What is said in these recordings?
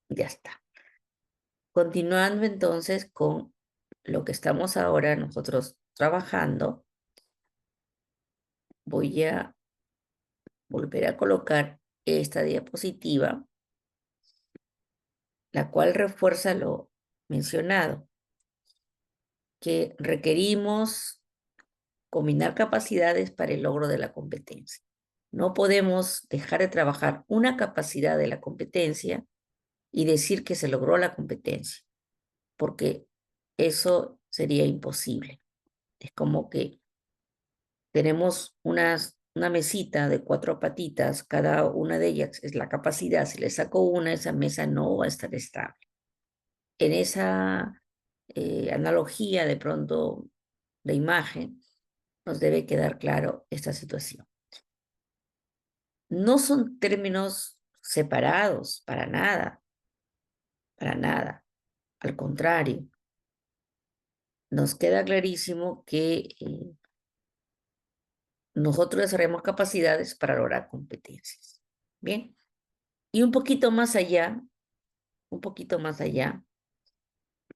Ya está. Continuando entonces con lo que estamos ahora nosotros trabajando, voy a volver a colocar esta diapositiva, la cual refuerza lo mencionado, que requerimos combinar capacidades para el logro de la competencia. No podemos dejar de trabajar una capacidad de la competencia y decir que se logró la competencia, porque eso sería imposible. Es como que tenemos una mesita de 4 patitas, cada una de ellas es la capacidad. Si le saco una, esa mesa no va a estar estable. En esa analogía de pronto de imagen, nos debe quedar claro esta situación. No son términos separados, para nada, para nada. Al contrario, nos queda clarísimo que nosotros desarrollamos capacidades para lograr competencias. Bien, y un poquito más allá,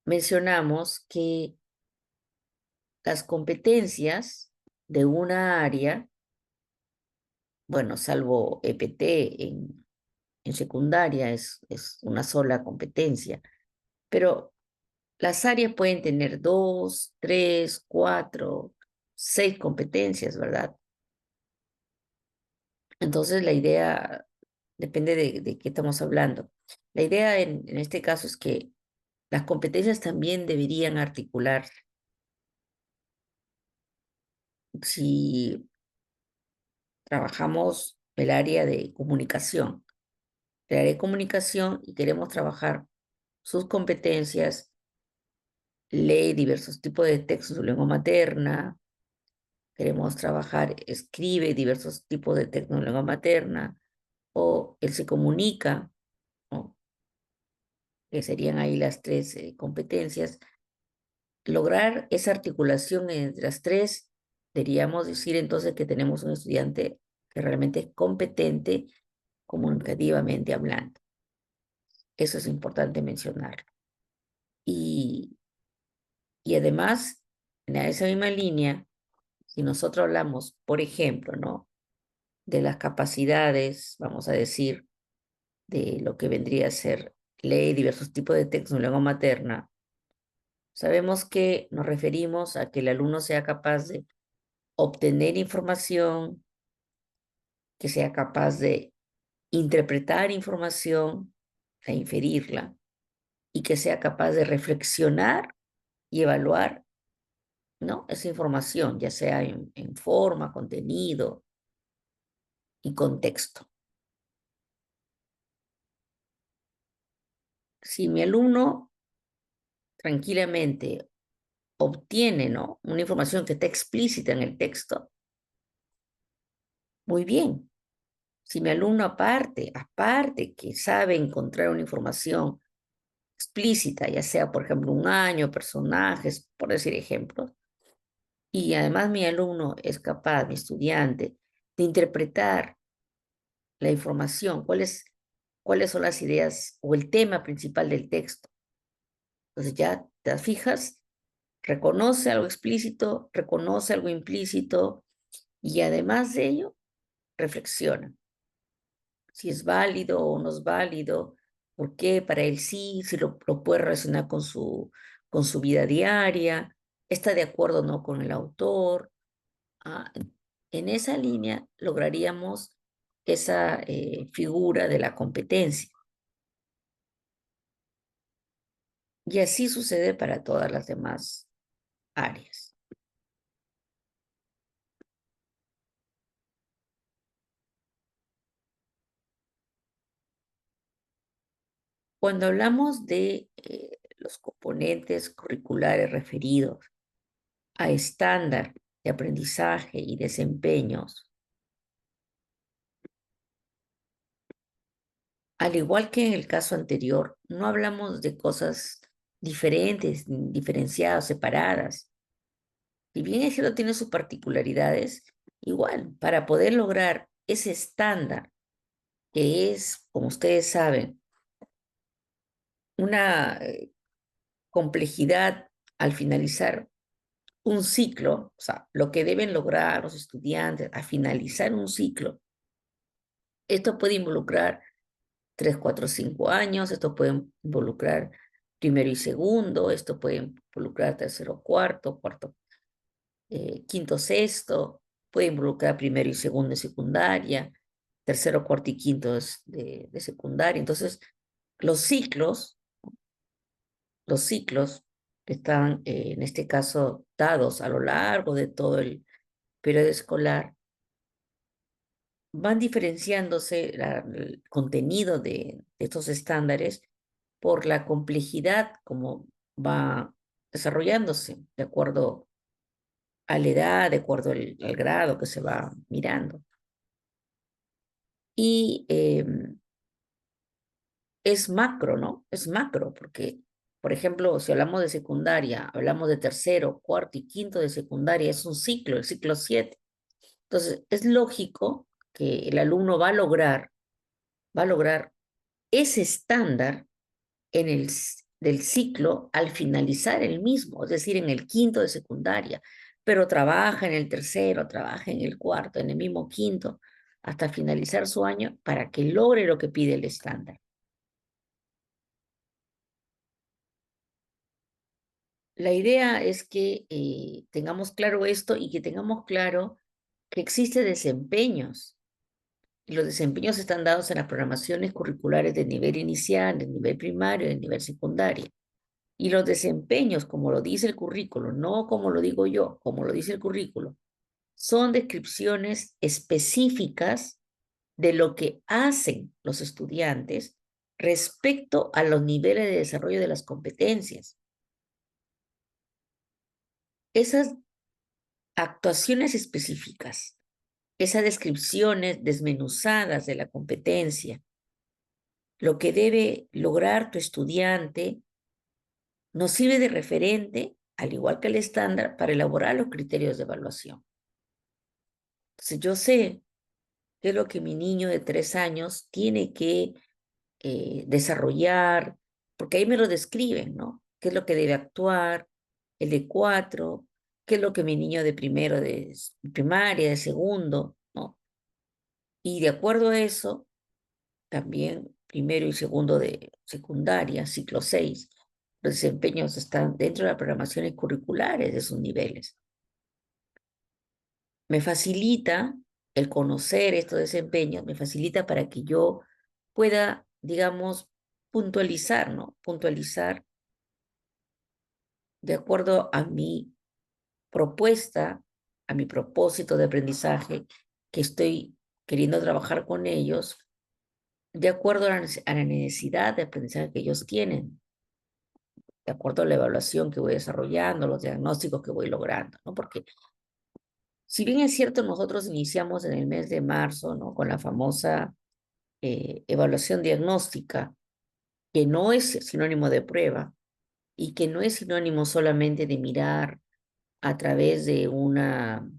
mencionamos que las competencias de una área, bueno, salvo EPT en secundaria, es una sola competencia, pero las áreas pueden tener 2, 3, 4, 6 competencias, ¿verdad? Entonces la idea depende de qué estamos hablando. La idea en este caso es que las competencias también deberían articular. Si trabajamos el área de comunicación y queremos trabajar sus competencias, lee diversos tipos de textos en lengua materna, queremos trabajar, escribe diversos tipos de textos en lengua materna, o él se comunica, ¿no? Que serían ahí las 3 competencias. Lograr esa articulación entre las 3, deberíamos decir entonces que tenemos un estudiante que realmente es competente comunicativamente hablando. Eso es importante mencionarlo. Y, y además, en esa misma línea, si nosotros hablamos, por ejemplo, ¿no?, de las capacidades, vamos a decir, de lo que vendría a ser leer diversos tipos de textos en lengua materna, sabemos que nos referimos a que el alumno sea capaz de obtener información, que sea capaz de interpretar información e inferirla, y que sea capaz de reflexionar y evaluar, ¿no?, esa información, ya sea en forma, contenido y contexto. Si mi alumno tranquilamente obtiene, ¿no?, una información que está explícita en el texto, muy bien. Si mi alumno aparte que sabe encontrar una información explícita, ya sea, por ejemplo, un año, personajes, por decir ejemplos, y además mi alumno es capaz, mi estudiante, de interpretar la información, cuáles son las ideas o el tema principal del texto. Entonces ya te fijas, reconoce algo explícito, reconoce algo implícito y además de ello, reflexiona si es válido o no es válido, por qué para él sí, si lo puede relacionar con su vida diaria, está de acuerdo o no con el autor. Ah, en esa línea lograríamos esa figura de la competencia. Y así sucede para todas las demás áreas. Cuando hablamos de los componentes curriculares referidos a estándar de aprendizaje y desempeños, al igual que en el caso anterior, no hablamos de cosas diferentes, diferenciadas, separadas. Si bien es cierto, tiene sus particularidades, igual, para poder lograr ese estándar que es, como ustedes saben, una complejidad al finalizar un ciclo, o sea, lo que deben lograr los estudiantes al finalizar un ciclo. Esto puede involucrar 3, 4, 5 años, esto puede involucrar primero y segundo, esto puede involucrar tercero, cuarto, quinto, sexto, puede involucrar primero y segundo de secundaria, tercero, cuarto y quinto de secundaria. Entonces, los ciclos, los ciclos están, en este caso, dados a lo largo de todo el periodo escolar, van diferenciándose el contenido de estos estándares por la complejidad como va desarrollándose, de acuerdo a la edad, de acuerdo al grado que se va mirando. Y es macro, ¿no? Es macro, porque, por ejemplo, si hablamos de secundaria, hablamos de tercero, cuarto y quinto de secundaria, es un ciclo, el ciclo 7. Entonces, es lógico que el alumno va a lograr ese estándar del ciclo al finalizar el mismo, es decir, en el quinto de secundaria, pero trabaja en el tercero, trabaja en el cuarto, en el mismo quinto, hasta finalizar su año para que logre lo que pide el estándar. La idea es que tengamos claro esto y que tengamos claro que existen desempeños. Y los desempeños están dados en las programaciones curriculares de nivel inicial, de nivel primario, de nivel secundario. Y los desempeños, como lo dice el currículo, no como lo digo yo, como lo dice el currículo, son descripciones específicas de lo que hacen los estudiantes respecto a los niveles de desarrollo de las competencias. Esas actuaciones específicas, esas descripciones desmenuzadas de la competencia, lo que debe lograr tu estudiante, nos sirve de referente, al igual que el estándar, para elaborar los criterios de evaluación. Entonces, yo sé qué es lo que mi niño de 3 años tiene que desarrollar, porque ahí me lo describen, ¿no? ¿Qué es lo que debe actuar? El de 4, qué es lo que mi niño de primero de primaria, de segundo, ¿no? Y de acuerdo a eso, también primero y segundo de secundaria, ciclo 6, los desempeños están dentro de las programaciones curriculares de sus niveles. Me facilita el conocer estos desempeños, me facilita para que yo pueda, digamos, puntualizar, ¿no? Puntualizar de acuerdo a mi propuesta, a mi propósito de aprendizaje que estoy queriendo trabajar con ellos, de acuerdo a la necesidad de aprendizaje que ellos tienen, de acuerdo a la evaluación que voy desarrollando, los diagnósticos que voy logrando, ¿no? Porque si bien es cierto, nosotros iniciamos en el mes de marzo, ¿no? Con la famosa evaluación diagnóstica, que no es sinónimo de prueba y que no es sinónimo solamente de mirar a través de una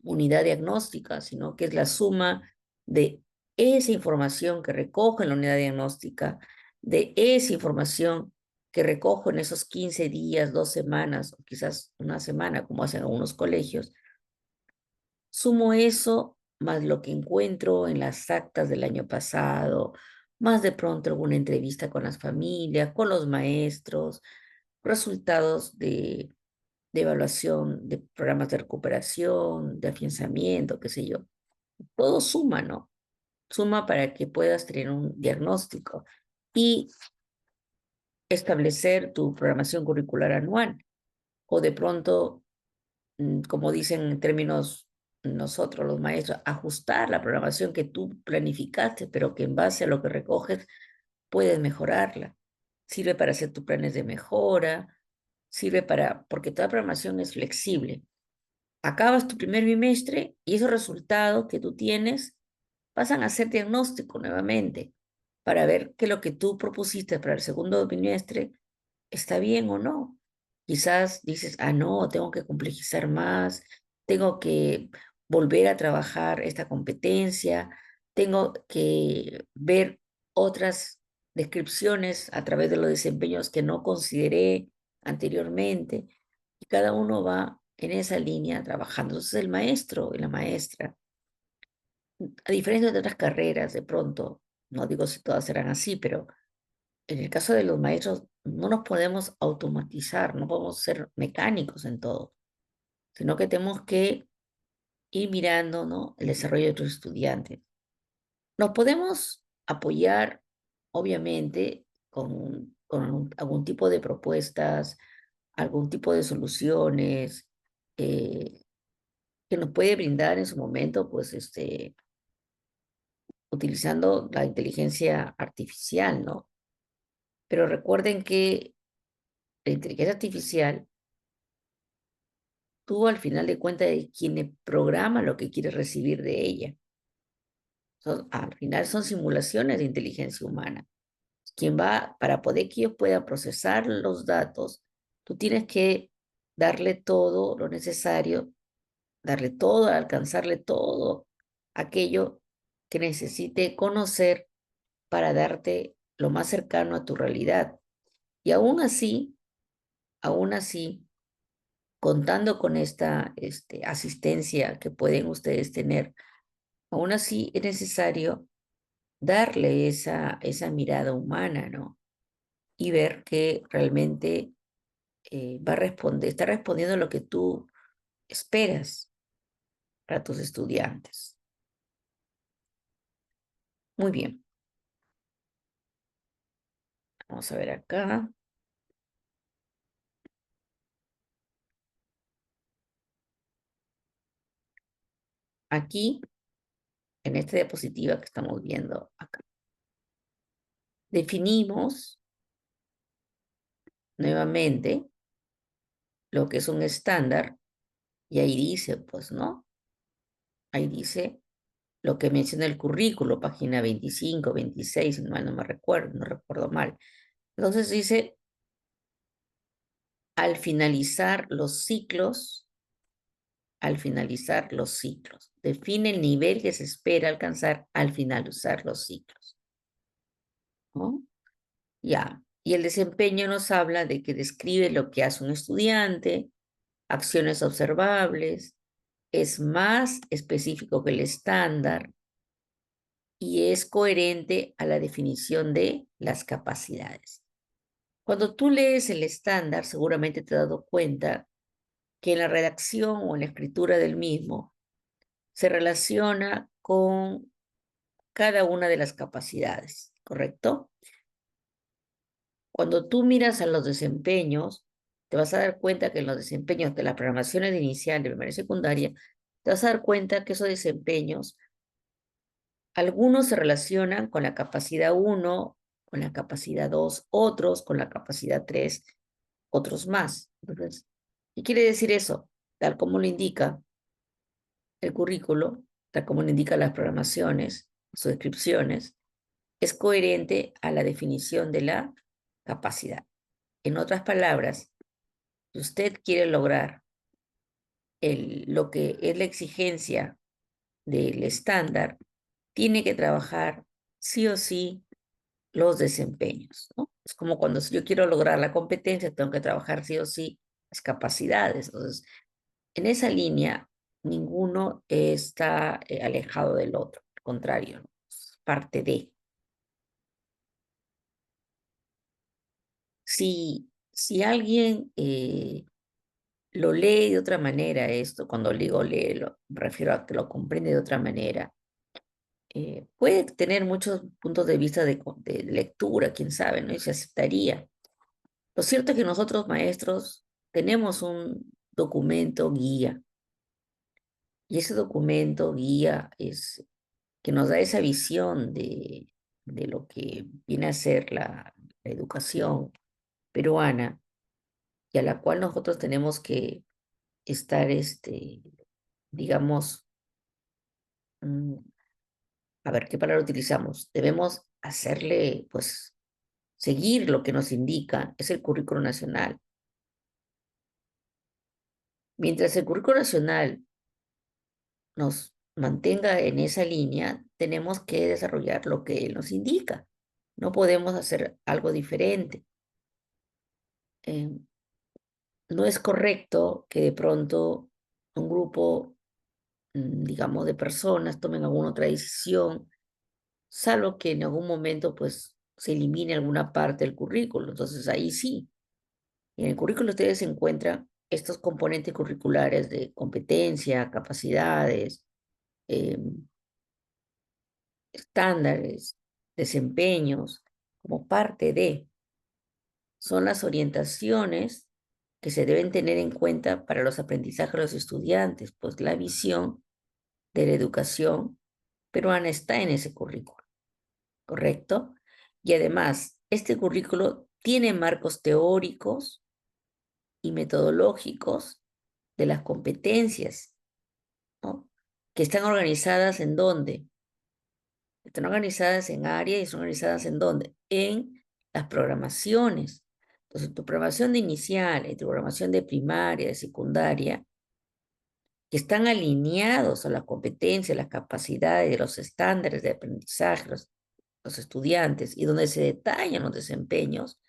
unidad diagnóstica, sino que es la suma de esa información que recoge en la unidad diagnóstica, de esa información que recojo en esos 15 días, 2 semanas, o quizás una semana, como hacen algunos colegios. Sumo eso más lo que encuentro en las actas del año pasado, más de pronto alguna entrevista con las familias, con los maestros, resultados de evaluación de programas de recuperación, de afianzamiento, qué sé yo. Todo suma, ¿no? Suma para que puedas tener un diagnóstico y establecer tu programación curricular anual. O de pronto, como dicen en términos nosotros los maestros, ajustar la programación que tú planificaste, pero que en base a lo que recoges puedes mejorarla. Sirve para hacer tus planes de mejora, sirve para, porque toda programación es flexible. Acabas tu primer bimestre y esos resultados que tú tienes pasan a ser diagnóstico nuevamente para ver que lo que tú propusiste para el segundo bimestre está bien o no. Quizás dices, ah, no, tengo que complejizar más, tengo que volver a trabajar esta competencia, tengo que ver otras descripciones a través de los desempeños que no consideré anteriormente, y cada uno va en esa línea trabajando. Entonces el maestro y la maestra, a diferencia de otras carreras, de pronto, no digo si todas serán así, pero en el caso de los maestros no nos podemos automatizar, no podemos ser mecánicos en todo, sino que tenemos que ir mirando, ¿no?, el desarrollo de otros estudiantes. Nos podemos apoyar, obviamente, con algún tipo de propuestas, algún tipo de soluciones eh, que nos puede brindar en su momento, pues, utilizando la inteligencia artificial, ¿no? Pero recuerden que la inteligencia artificial, tú al final de cuentas es quien programa lo que quiere recibir de ella. Al final son simulaciones de inteligencia humana. Quien va, para poder que ellos puedan procesar los datos, tú tienes que darle todo lo necesario, darle todo, alcanzarle todo aquello que necesite conocer para darte lo más cercano a tu realidad. Y aún así, contando con esta asistencia que pueden ustedes tener, aún así es necesario darle esa mirada humana, ¿no? Y ver que realmente va a responder, está respondiendo a lo que tú esperas para tus estudiantes. Muy bien, vamos a ver acá. Aquí, en esta diapositiva que estamos viendo acá, definimos nuevamente lo que es un estándar y ahí dice, pues, ¿no? Ahí dice lo que menciona el currículo, página 25, 26, si mal no me recuerdo, no recuerdo mal. Entonces dice, al finalizar los ciclos, al finalizar los ciclos. Define el nivel que se espera alcanzar al finalizar los ciclos, ¿no? Ya. Y el desempeño nos habla de que describe lo que hace un estudiante, acciones observables, es más específico que el estándar y es coherente a la definición de las capacidades. Cuando tú lees el estándar, seguramente te has dado cuenta que en la redacción o en la escritura del mismo se relaciona con cada una de las capacidades, ¿correcto? Cuando tú miras a los desempeños, te vas a dar cuenta que en los desempeños de las programaciones de inicial, de primaria y secundaria, te vas a dar cuenta que esos desempeños, algunos se relacionan con la capacidad uno, con la capacidad 2, otros con la capacidad 3, otros más. Entonces, ¿qué quiere decir eso? Tal como lo indica el currículo, tal como lo indican las programaciones, sus descripciones, es coherente a la definición de la capacidad. En otras palabras, si usted quiere lograr lo que es la exigencia del estándar, tiene que trabajar sí o sí los desempeños, ¿no? Es como cuando yo quiero lograr la competencia, tengo que trabajar sí o sí las capacidades. Entonces, en esa línea, ninguno está alejado del otro, al contrario, ¿no? Es parte de. Si alguien lo lee de otra manera esto, cuando digo lee, me refiero a que lo comprende de otra manera, puede tener muchos puntos de vista de lectura, quién sabe, ¿no? Y se aceptaría. Lo cierto es que nosotros, maestros, tenemos un documento guía, y ese documento guía es que nos da esa visión de lo que viene a ser la educación peruana, y a la cual nosotros tenemos que estar, digamos, mm, a ver qué palabra utilizamos. Debemos hacerle, pues, seguir lo que nos indica, es el currículo nacional. Mientras el currículo nacional nos mantenga en esa línea, tenemos que desarrollar lo que él nos indica. No podemos hacer algo diferente. Eh, no es correcto que de pronto un grupo, digamos, de personas tomen alguna otra decisión, salvo que en algún momento, pues, se elimine alguna parte del currículo. Entonces, ahí sí. En el currículo ustedes encuentran estos componentes curriculares de competencia, capacidades, eh, estándares, desempeños, como parte de, son las orientaciones que se deben tener en cuenta para los aprendizajes de los estudiantes, pues la visión de la educación peruana está en ese currículo, ¿correcto? Y además, este currículo tiene marcos teóricos y metodológicos de las competencias, ¿no? Que están organizadas ¿en dónde? Están organizadas en áreas y están organizadas ¿en dónde? En las programaciones. Entonces, tu programación de inicial y tu programación de primaria, de secundaria, que están alineados a las competencias, las capacidades, los estándares de aprendizaje, los estudiantes, y donde se detallan los desempeños,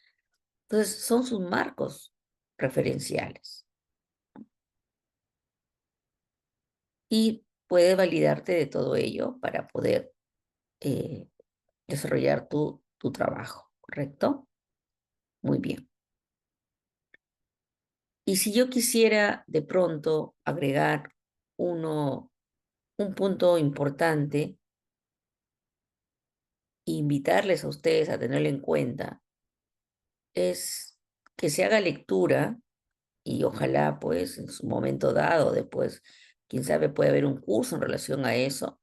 entonces son sus marcos referenciales. Y puede validarte de todo ello para poder eh, desarrollar tu trabajo, ¿correcto? Muy bien. Y si yo quisiera de pronto agregar un punto importante e invitarles a ustedes a tenerlo en cuenta, es que se haga lectura y ojalá pues en su momento dado, después, quién sabe, puede haber un curso en relación a eso,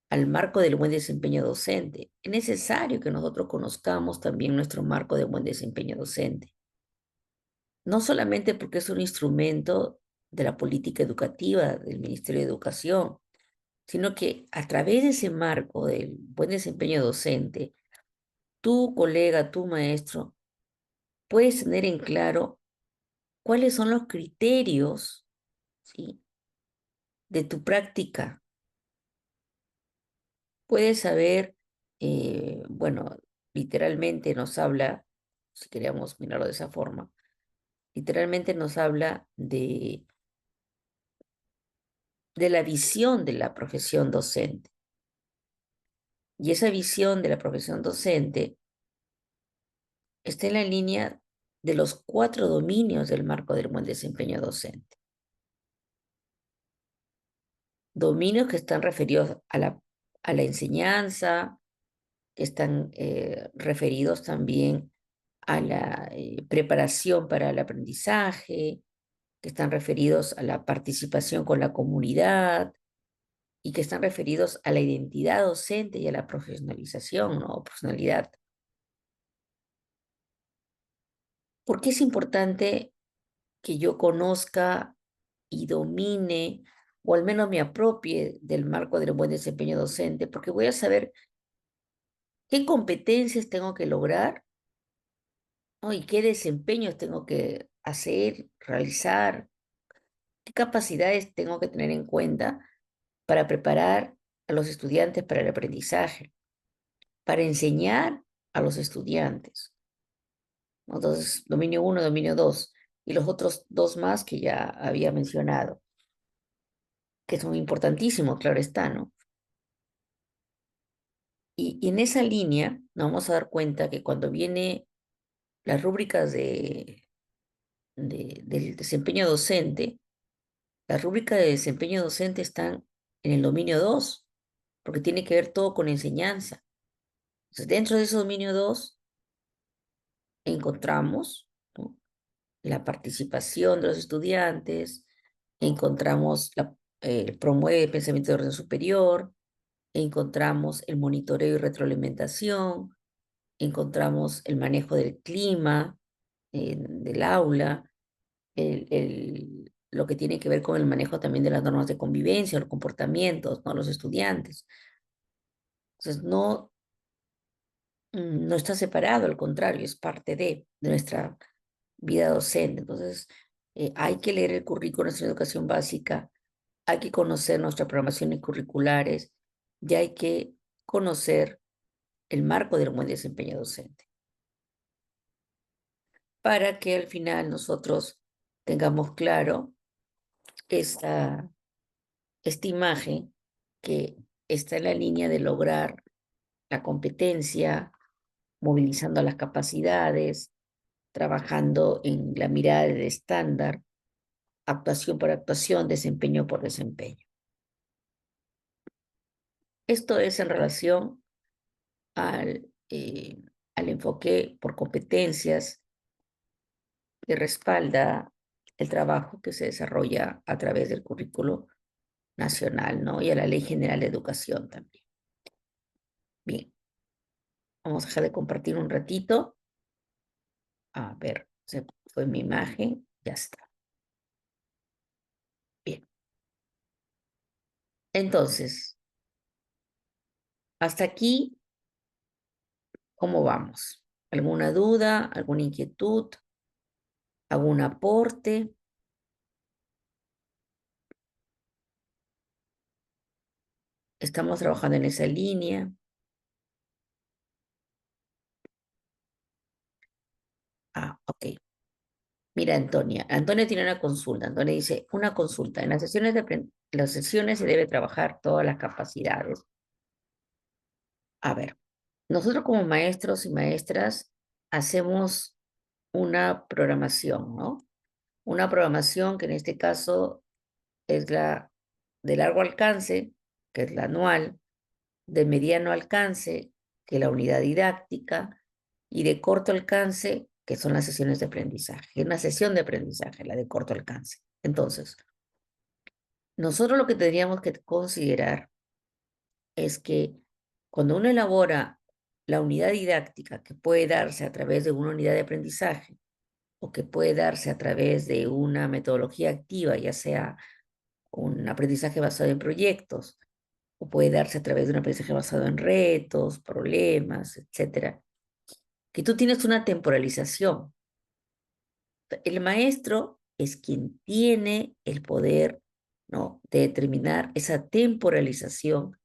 al marco del buen desempeño docente. Es necesario que nosotros conozcamos también nuestro marco de buen desempeño docente, no solamente porque es un instrumento de la política educativa del Ministerio de Educación, sino que a través de ese marco del buen desempeño docente, tu colega, tu maestro, puedes tener en claro cuáles son los criterios, ¿sí?, de tu práctica. Puedes saber, bueno, literalmente nos habla, si queríamos mirarlo de esa forma, literalmente nos habla de la visión de la profesión docente. Y esa visión de la profesión docente está en la línea de los 4 dominios del marco del buen desempeño docente. Dominios que están referidos a la enseñanza, que están referidos también a la preparación para el aprendizaje, que están referidos a la participación con la comunidad y que están referidos a la identidad docente y a la profesionalización, ¿no? Personalidad. ¿Por qué es importante que yo conozca y domine, o al menos me apropie del marco del buen desempeño docente? Porque voy a saber qué competencias tengo que lograr, ¿no? Y qué desempeños tengo que hacer, realizar, qué capacidades tengo que tener en cuenta para preparar a los estudiantes para el aprendizaje, para enseñar a los estudiantes, ¿no? Entonces, dominio uno, dominio 2 y los otros dos más que ya había mencionado, que son importantísimos, claro está, ¿no? Y en esa línea nos vamos a dar cuenta que cuando viene las rúbricas del desempeño docente, las rúbricas de desempeño docente están en el dominio 2 porque tiene que ver todo con enseñanza. Entonces, dentro de ese dominio 2 encontramos, ¿no?, la participación de los estudiantes, encontramos promueve el pensamiento de orden superior, encontramos el monitoreo y retroalimentación, encontramos el manejo del clima, del aula, lo que tiene que ver con el manejo también de las normas de convivencia, los comportamientos, ¿no?, los estudiantes. Entonces, no está separado, al contrario, es parte de nuestra vida docente. Entonces, hay que leer el currículo de nuestra educación básica, hay que conocer nuestras programaciones curriculares y hay que conocer el marco del buen desempeño docente, para que al final nosotros tengamos claro esta, esta imagen que está en la línea de lograr la competencia, movilizando las capacidades, trabajando en la mirada del estándar, actuación por actuación, desempeño por desempeño. Esto es en relación al enfoque por competencias que respalda el trabajo que se desarrolla a través del currículo nacional, ¿no? Y a la Ley General de Educación también. Bien, vamos a dejar de compartir un ratito. A ver, se fue mi imagen, ya está. Bien, entonces, hasta aquí, ¿cómo vamos? ¿Alguna duda, alguna inquietud, algún aporte? Estamos trabajando en esa línea. Ah, ok. Mira, Antonia. Antonia tiene una consulta. Antonia dice, una consulta. En las sesiones se debe trabajar todas las capacidades. A ver, nosotros como maestros y maestras hacemos una programación, ¿no? Una programación que en este caso es la de largo alcance, que es la anual, de mediano alcance, que es la unidad didáctica, y de corto alcance, que son las sesiones de aprendizaje. Es una sesión de aprendizaje, la de corto alcance. Entonces, nosotros lo que tendríamos que considerar es que cuando uno elabora la unidad didáctica, que puede darse a través de una unidad de aprendizaje o que puede darse a través de una metodología activa, ya sea un aprendizaje basado en proyectos, o puede darse a través de un aprendizaje basado en retos, problemas, etcétera, que tú tienes una temporalización. El maestro es quien tiene el poder, ¿no?, de determinar esa temporalización,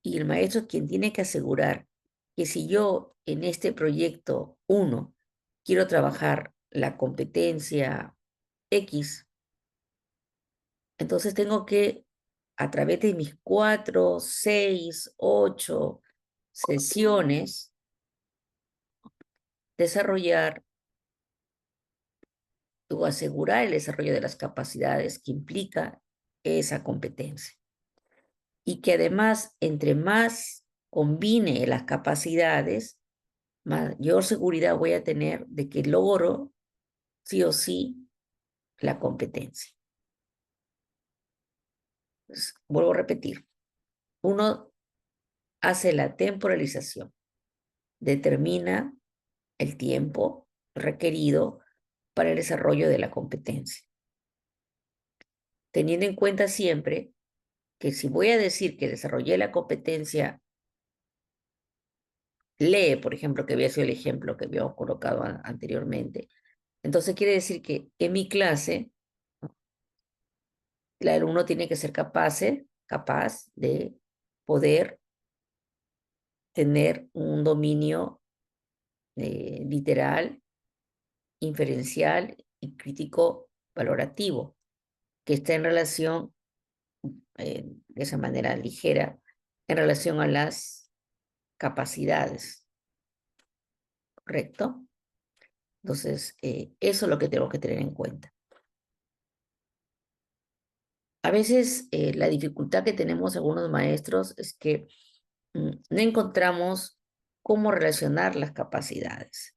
y el maestro es quien tiene que asegurar que si yo en este proyecto uno quiero trabajar la competencia X, entonces tengo que, a través de mis 4, 6, 8 sesiones, desarrollar o asegurar el desarrollo de las capacidades que implica esa competencia. Y que además, entre más combine las capacidades, mayor seguridad voy a tener de que logro sí o sí la competencia. Entonces, vuelvo a repetir, uno hace la temporalización, determina el tiempo requerido para el desarrollo de la competencia, teniendo en cuenta siempre que si voy a decir que desarrollé la competencia, lee, por ejemplo, que había sido el ejemplo que habíamos colocado anteriormente, entonces quiere decir que en mi clase el alumno tiene que ser capaz de poder tener un dominio literal, inferencial y crítico valorativo, que está en relación, de esa manera ligera, en relación a las capacidades, ¿correcto? Entonces, eso es lo que tenemos que tener en cuenta. A veces la dificultad que tenemos algunos maestros es que no encontramos cómo relacionar las capacidades,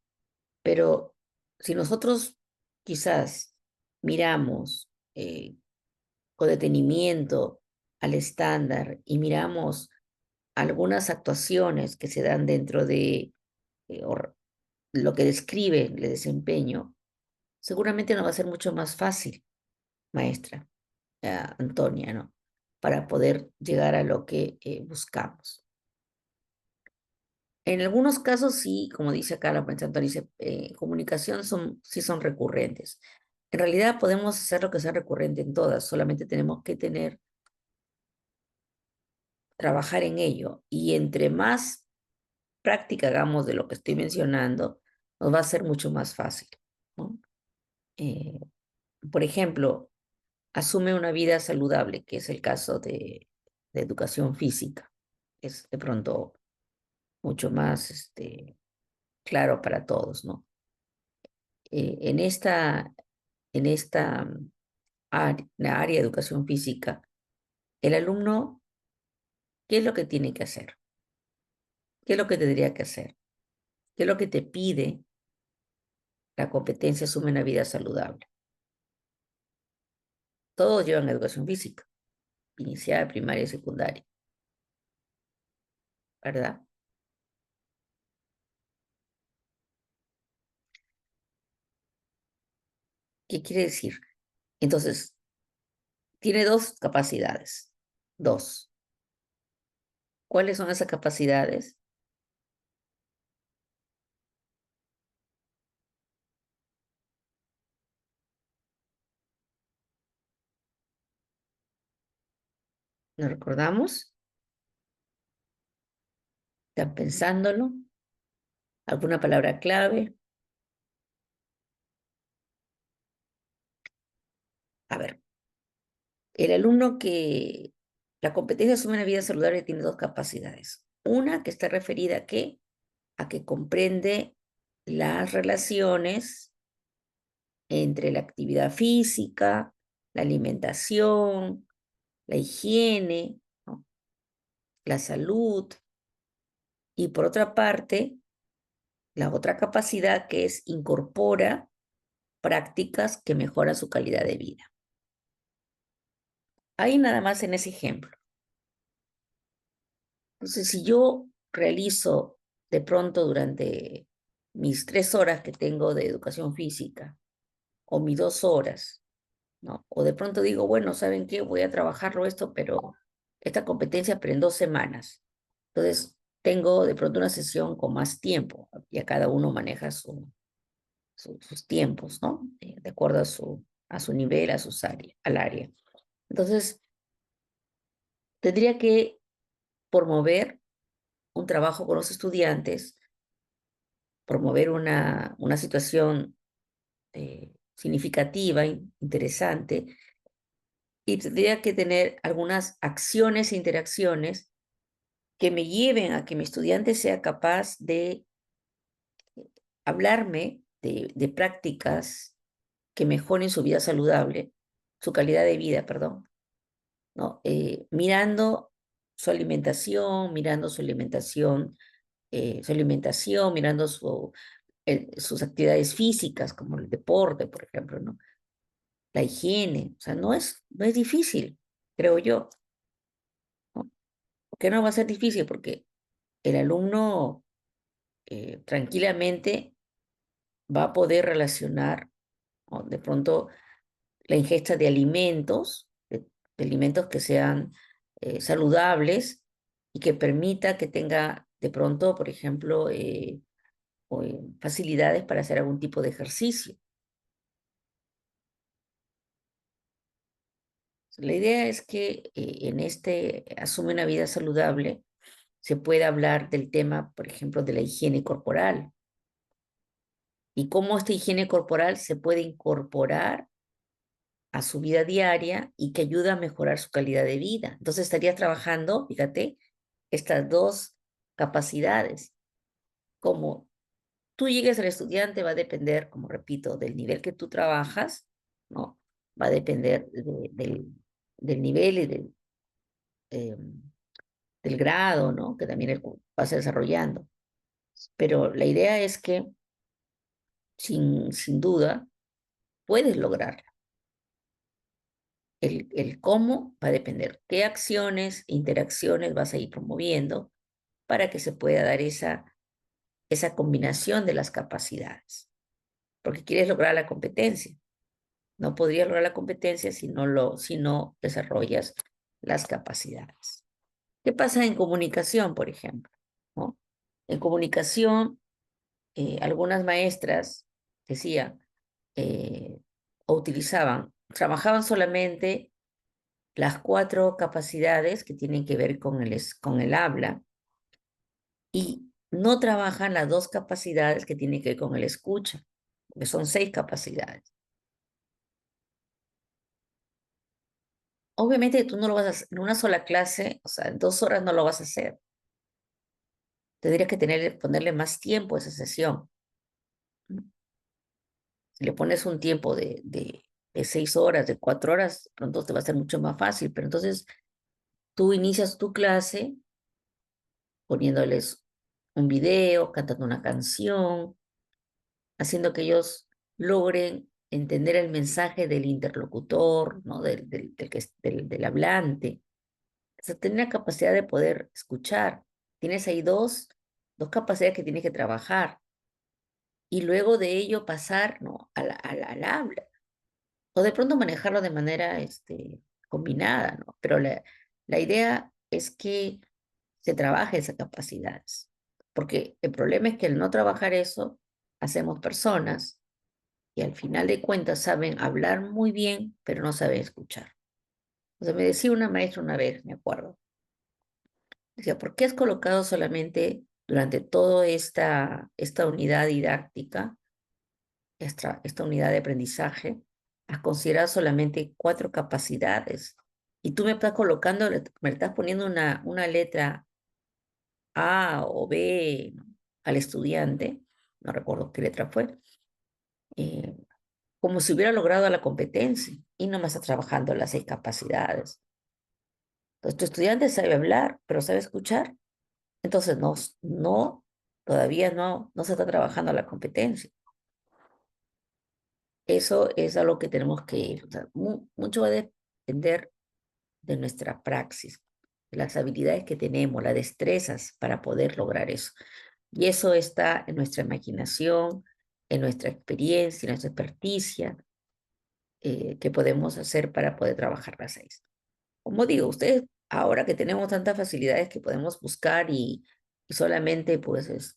pero si nosotros quizás miramos con detenimiento al estándar y miramos algunas actuaciones que se dan dentro de lo que describe el desempeño, seguramente nos va a ser mucho más fácil, maestra Antonia, ¿no?, para poder llegar a lo que buscamos. En algunos casos sí, como dice acá la maestra Antonia, dice, comunicación sí son recurrentes. En realidad podemos hacer lo que sea recurrente en todas, solamente tenemos que trabajar en ello. Y entre más práctica hagamos de lo que estoy mencionando, nos va a ser mucho más fácil, ¿no? Eh, por ejemplo, asume una vida saludable, que es el caso de educación física. Es de pronto mucho más claro para todos, ¿no? En esta la área de educación física, el alumno, ¿qué es lo que tiene que hacer? ¿Qué es lo que tendría que hacer? ¿Qué es lo que te pide la competencia asume una vida saludable? Todos llevan educación física, inicial, primaria y secundaria, ¿verdad? ¿Qué quiere decir? Entonces, tiene dos capacidades. Dos. ¿Cuáles son esas capacidades? ¿Nos recordamos? ¿Están pensándolo? ¿Alguna palabra clave? A ver, el alumno que la competencia asume una vida saludable tiene dos capacidades. Una que está referida a qué? A que comprende las relaciones entre la actividad física, la alimentación, la higiene, ¿no? La salud. Y por otra parte, la otra capacidad que es incorpora prácticas que mejoran su calidad de vida. Ahí nada más en ese ejemplo. Entonces, si yo realizo de pronto durante mis 3 horas que tengo de educación física o mis 2 horas, ¿no? O de pronto digo, bueno, ¿saben qué? Voy a trabajarlo esto, pero esta competencia, pero en 2 semanas. Entonces, tengo de pronto una sesión con más tiempo. Ya cada uno maneja sus tiempos, ¿no? De acuerdo a su nivel, al área. Entonces, tendría que promover un trabajo con los estudiantes, promover una situación significativa, interesante, y tendría que tener algunas acciones e interacciones que me lleven a que mi estudiante sea capaz de hablarme de prácticas que mejoren su vida saludable, su calidad de vida, perdón, ¿no? Mirando su alimentación, mirando sus actividades físicas, como el deporte, por ejemplo, ¿no? La higiene, o sea, no es difícil, creo yo, ¿no? ¿Por qué no va a ser difícil? Porque el alumno tranquilamente va a poder relacionar, ¿no? De pronto la ingesta de alimentos que sean saludables y que permita que tenga de pronto, por ejemplo, facilidades para hacer algún tipo de ejercicio. La idea es que en asume una vida saludable se pueda hablar del tema, por ejemplo, de la higiene corporal y cómo esta higiene corporal se puede incorporar a su vida diaria y que ayuda a mejorar su calidad de vida. Entonces estarías trabajando, fíjate, estas dos capacidades. Como tú llegues al estudiante va a depender, como repito, del nivel que tú trabajas, ¿no? Va a depender del nivel y eh, del grado, ¿no? Que también él va a ser desarrollando. Pero la idea es que, sin duda, puedes lograrlo. El cómo va a depender qué acciones, interacciones vas a ir promoviendo para que se pueda dar esa combinación de las capacidades. Porque quieres lograr la competencia. No podrías lograr la competencia si no desarrollas las capacidades. ¿Qué pasa en comunicación, por ejemplo? ¿No? En comunicación, algunas maestras decían, eh, o trabajaban solamente las 4 capacidades que tienen que ver con el habla y no trabajan las dos capacidades que tienen que ver con el escucha, que son 6 capacidades. Obviamente tú no lo vas a hacer en una sola clase, o sea, en 2 horas no lo vas a hacer. Tendrías que ponerle más tiempo a esa sesión. Si le pones un tiempo de 6 horas, de 4 horas, pronto te va a ser mucho más fácil. Pero entonces tú inicias tu clase poniéndoles un video, cantando una canción, haciendo que ellos logren entender el mensaje del interlocutor, ¿no? Del hablante. O sea, tener la capacidad de poder escuchar. Tienes ahí dos capacidades que tienes que trabajar y luego de ello pasar, ¿no? Al habla. O de pronto manejarlo de manera combinada, ¿no? Pero la idea es que se trabaje esas capacidades. Porque el problema es que al no trabajar eso, hacemos personas y al final de cuentas saben hablar muy bien, pero no saben escuchar. O sea, me decía una maestra una vez, me acuerdo, decía, ¿por qué has colocado solamente durante toda esta unidad didáctica, esta unidad de aprendizaje, has considerado solamente 4 capacidades? Y tú me estás colocando, me estás poniendo una letra A o B, ¿no? Al estudiante, no recuerdo qué letra fue, eh, como si hubiera logrado la competencia y no me está trabajando las 6 capacidades. Entonces, tu estudiante sabe hablar, pero sabe escuchar. Entonces, todavía no se está trabajando la competencia. Eso es a lo que tenemos que ir. O sea, mucho va a depender de nuestra praxis, de las habilidades que tenemos, las destrezas para poder lograr eso. Y eso está en nuestra imaginación, en nuestra experiencia, en nuestra experticia, que podemos hacer para poder trabajar las 6. Como digo, ustedes, ahora que tenemos tantas facilidades que podemos buscar y solamente, pues,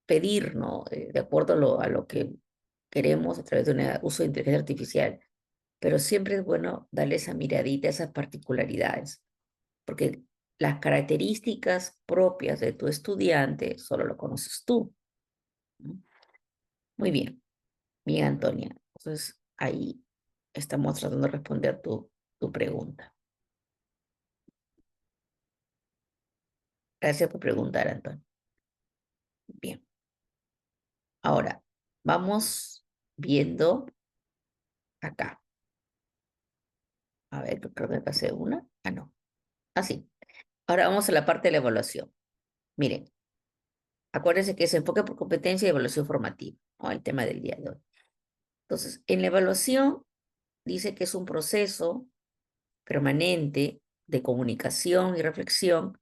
pedir, ¿no? De acuerdo a lo que queremos a través de un uso de inteligencia artificial, pero siempre es bueno darle esa miradita, esas particularidades, porque las características propias de tu estudiante solo lo conoces tú, ¿no? Muy bien, bien, Antonia. Entonces, ahí estamos tratando de responder tu pregunta. Gracias por preguntar, Antonia. Bien, ahora vamos viendo acá. A ver, creo que me pasé una. Ah, no. Así. Ahora vamos a la parte de la evaluación. Miren, acuérdense que es enfoque por competencia y evaluación formativa, ¿no? El tema del día de hoy. Entonces, en la evaluación dice que es un proceso permanente de comunicación y reflexión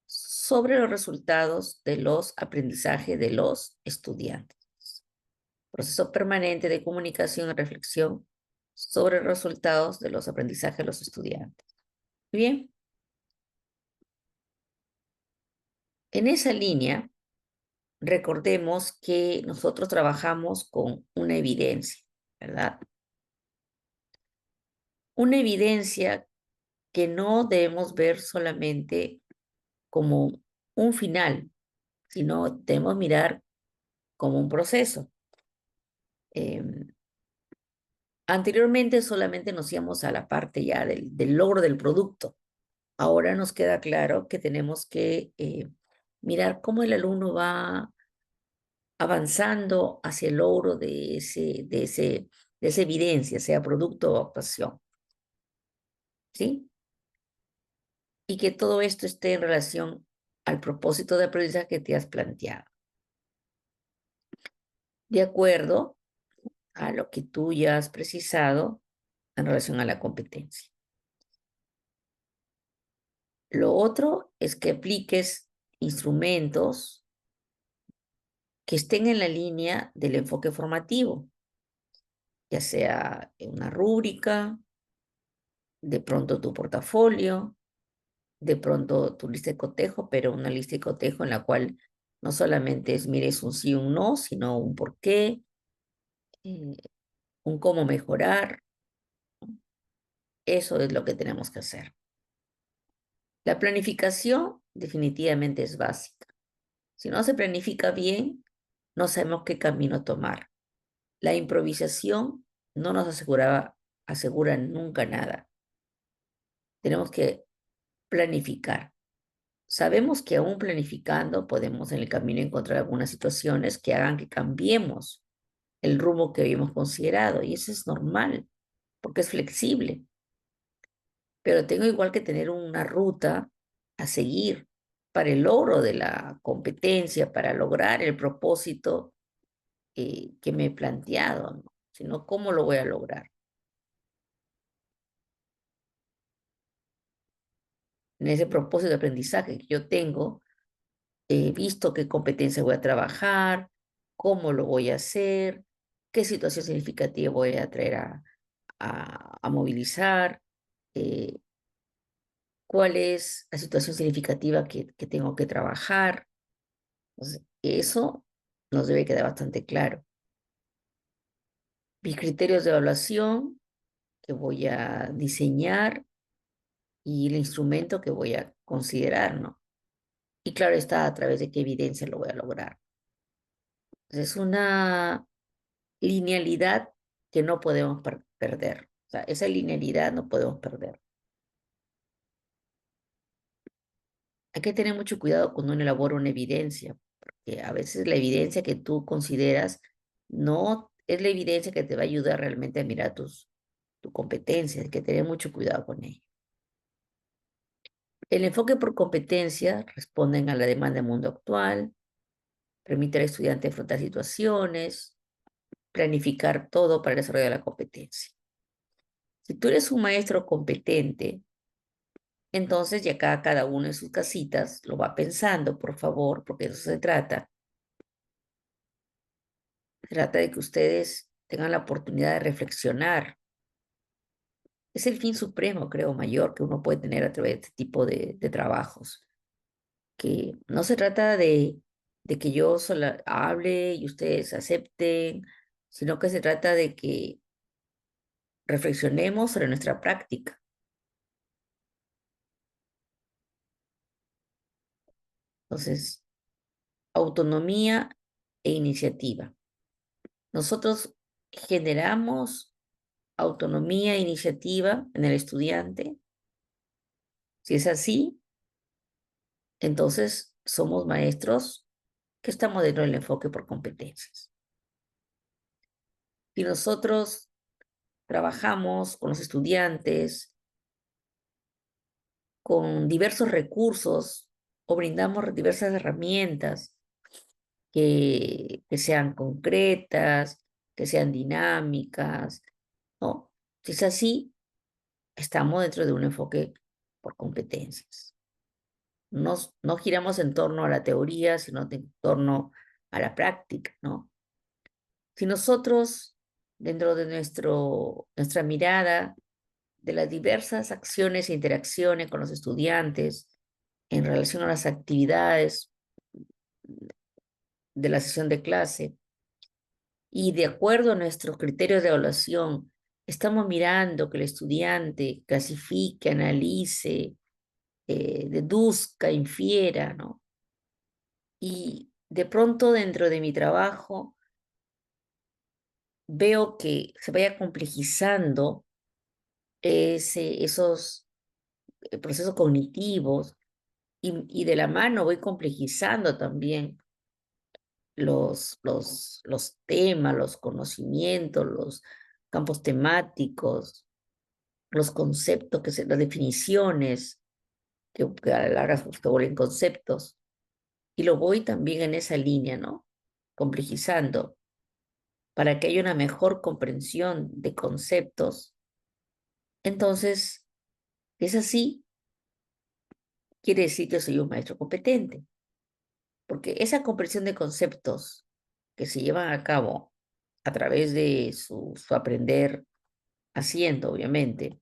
sobre los resultados de los aprendizajes de los estudiantes. Proceso permanente de comunicación y reflexión sobre los resultados de los aprendizajes de los estudiantes. Bien, en esa línea, recordemos que nosotros trabajamos con una evidencia, ¿verdad? Una evidencia que no debemos ver solamente como un final, sino debemos mirar como un proceso. Eh, Anteriormente solamente nos íbamos a la parte ya del logro del producto. Ahora nos queda claro que tenemos que mirar cómo el alumno va avanzando hacia el logro de esa evidencia, sea producto o actuación, ¿sí? Y que todo esto esté en relación al propósito de aprendizaje que te has planteado, de acuerdo a lo que tú ya has precisado en relación a la competencia. Lo otro es que apliques instrumentos que estén en la línea del enfoque formativo, ya sea una rúbrica, de pronto tu portafolio, de pronto tu lista de cotejo, pero una lista de cotejo en la cual no solamente es mires un sí o un no, sino un por qué, eh, un cómo mejorar. Eso es lo que tenemos que hacer. La planificación definitivamente es básica. Si no se planifica bien, no sabemos qué camino tomar. La improvisación no nos asegura nunca nada. Tenemos que planificar. Sabemos que aún planificando podemos en el camino encontrar algunas situaciones que hagan que cambiemos el rumbo que habíamos considerado y eso es normal porque es flexible, pero tengo igual que tener una ruta a seguir para el logro de la competencia, para lograr el propósito que me he planteado, ¿no? Sino cómo lo voy a lograr. En ese propósito de aprendizaje que yo tengo, he visto qué competencia voy a trabajar, cómo lo voy a hacer, qué situación significativa voy a traer a movilizar, eh, cuál es la situación significativa que tengo que trabajar. Entonces, eso nos debe quedar bastante claro. Mis criterios de evaluación que voy a diseñar y el instrumento que voy a considerar, ¿no? Y claro está a través de qué evidencia lo voy a lograr. Entonces, es una linealidad que no podemos perder. O sea, esa linealidad no podemos perder. Hay que tener mucho cuidado cuando uno elabora una evidencia, porque a veces la evidencia que tú consideras no es la evidencia que te va a ayudar realmente a mirar tu competencia. Hay que tener mucho cuidado con ello. El enfoque por competencia responden a la demanda del mundo actual, permite al estudiante afrontar situaciones, planificar todo para el desarrollo de la competencia. Si tú eres un maestro competente, entonces ya cada uno en sus casitas lo va pensando, por favor, porque de eso se trata. Se trata de que ustedes tengan la oportunidad de reflexionar. Es el fin supremo, creo, mayor que uno puede tener a través de este tipo de trabajos. Que no se trata de que yo sola hable y ustedes acepten, sino que se trata de que reflexionemos sobre nuestra práctica. Entonces, autonomía e iniciativa. Nosotros generamos autonomía e iniciativa en el estudiante. Si es así, entonces somos maestros que estamos dentro del enfoque por competencias. Si nosotros trabajamos con los estudiantes con diversos recursos o brindamos diversas herramientas que sean concretas, que sean dinámicas, ¿no? Si es así, estamos dentro de un enfoque por competencias. No giramos en torno a la teoría, sino en torno a la práctica, ¿no? Si nosotros, dentro de nuestra mirada de las diversas acciones e interacciones con los estudiantes en relación a las actividades de la sesión de clase y de acuerdo a nuestros criterios de evaluación, estamos mirando que el estudiante clasifique, analice, deduzca, infiera, ¿no? Y de pronto dentro de mi trabajo veo que se vaya complejizando esos procesos cognitivos y de la mano voy complejizando también los temas, los conocimientos, los campos temáticos, los conceptos, las definiciones, que a la larga se vuelven conceptos. Y lo voy también en esa línea, ¿no? Complejizando para que haya una mejor comprensión de conceptos. Entonces, es así, quiere decir que soy un maestro competente, porque esa comprensión de conceptos que se llevan a cabo a través de su aprender haciendo, obviamente,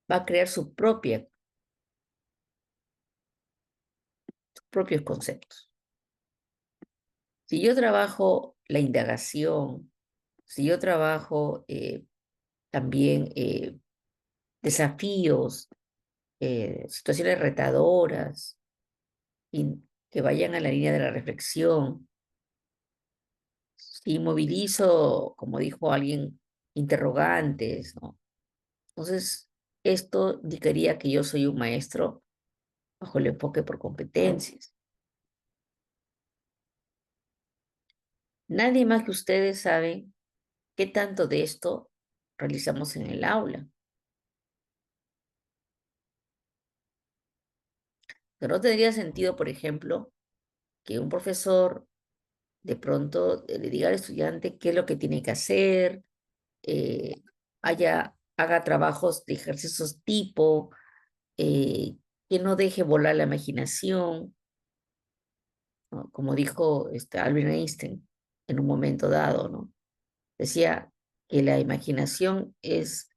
va a crear sus propios conceptos. Si yo trabajo la indagación, si yo trabajo también desafíos, situaciones retadoras, que vayan a la línea de la reflexión. Si movilizo, como dijo alguien, interrogantes, ¿no? Entonces, esto indicaría que yo soy un maestro bajo el enfoque por competencias. Nadie más que ustedes sabe qué tanto de esto realizamos en el aula. Pero no tendría sentido, por ejemplo, que un profesor de pronto le diga al estudiante qué es lo que tiene que hacer, eh, haga trabajos de ejercicios tipo, que no deje volar la imaginación, ¿no? Como dijo Albert Einstein en un momento dado, ¿no? Decía que la imaginación es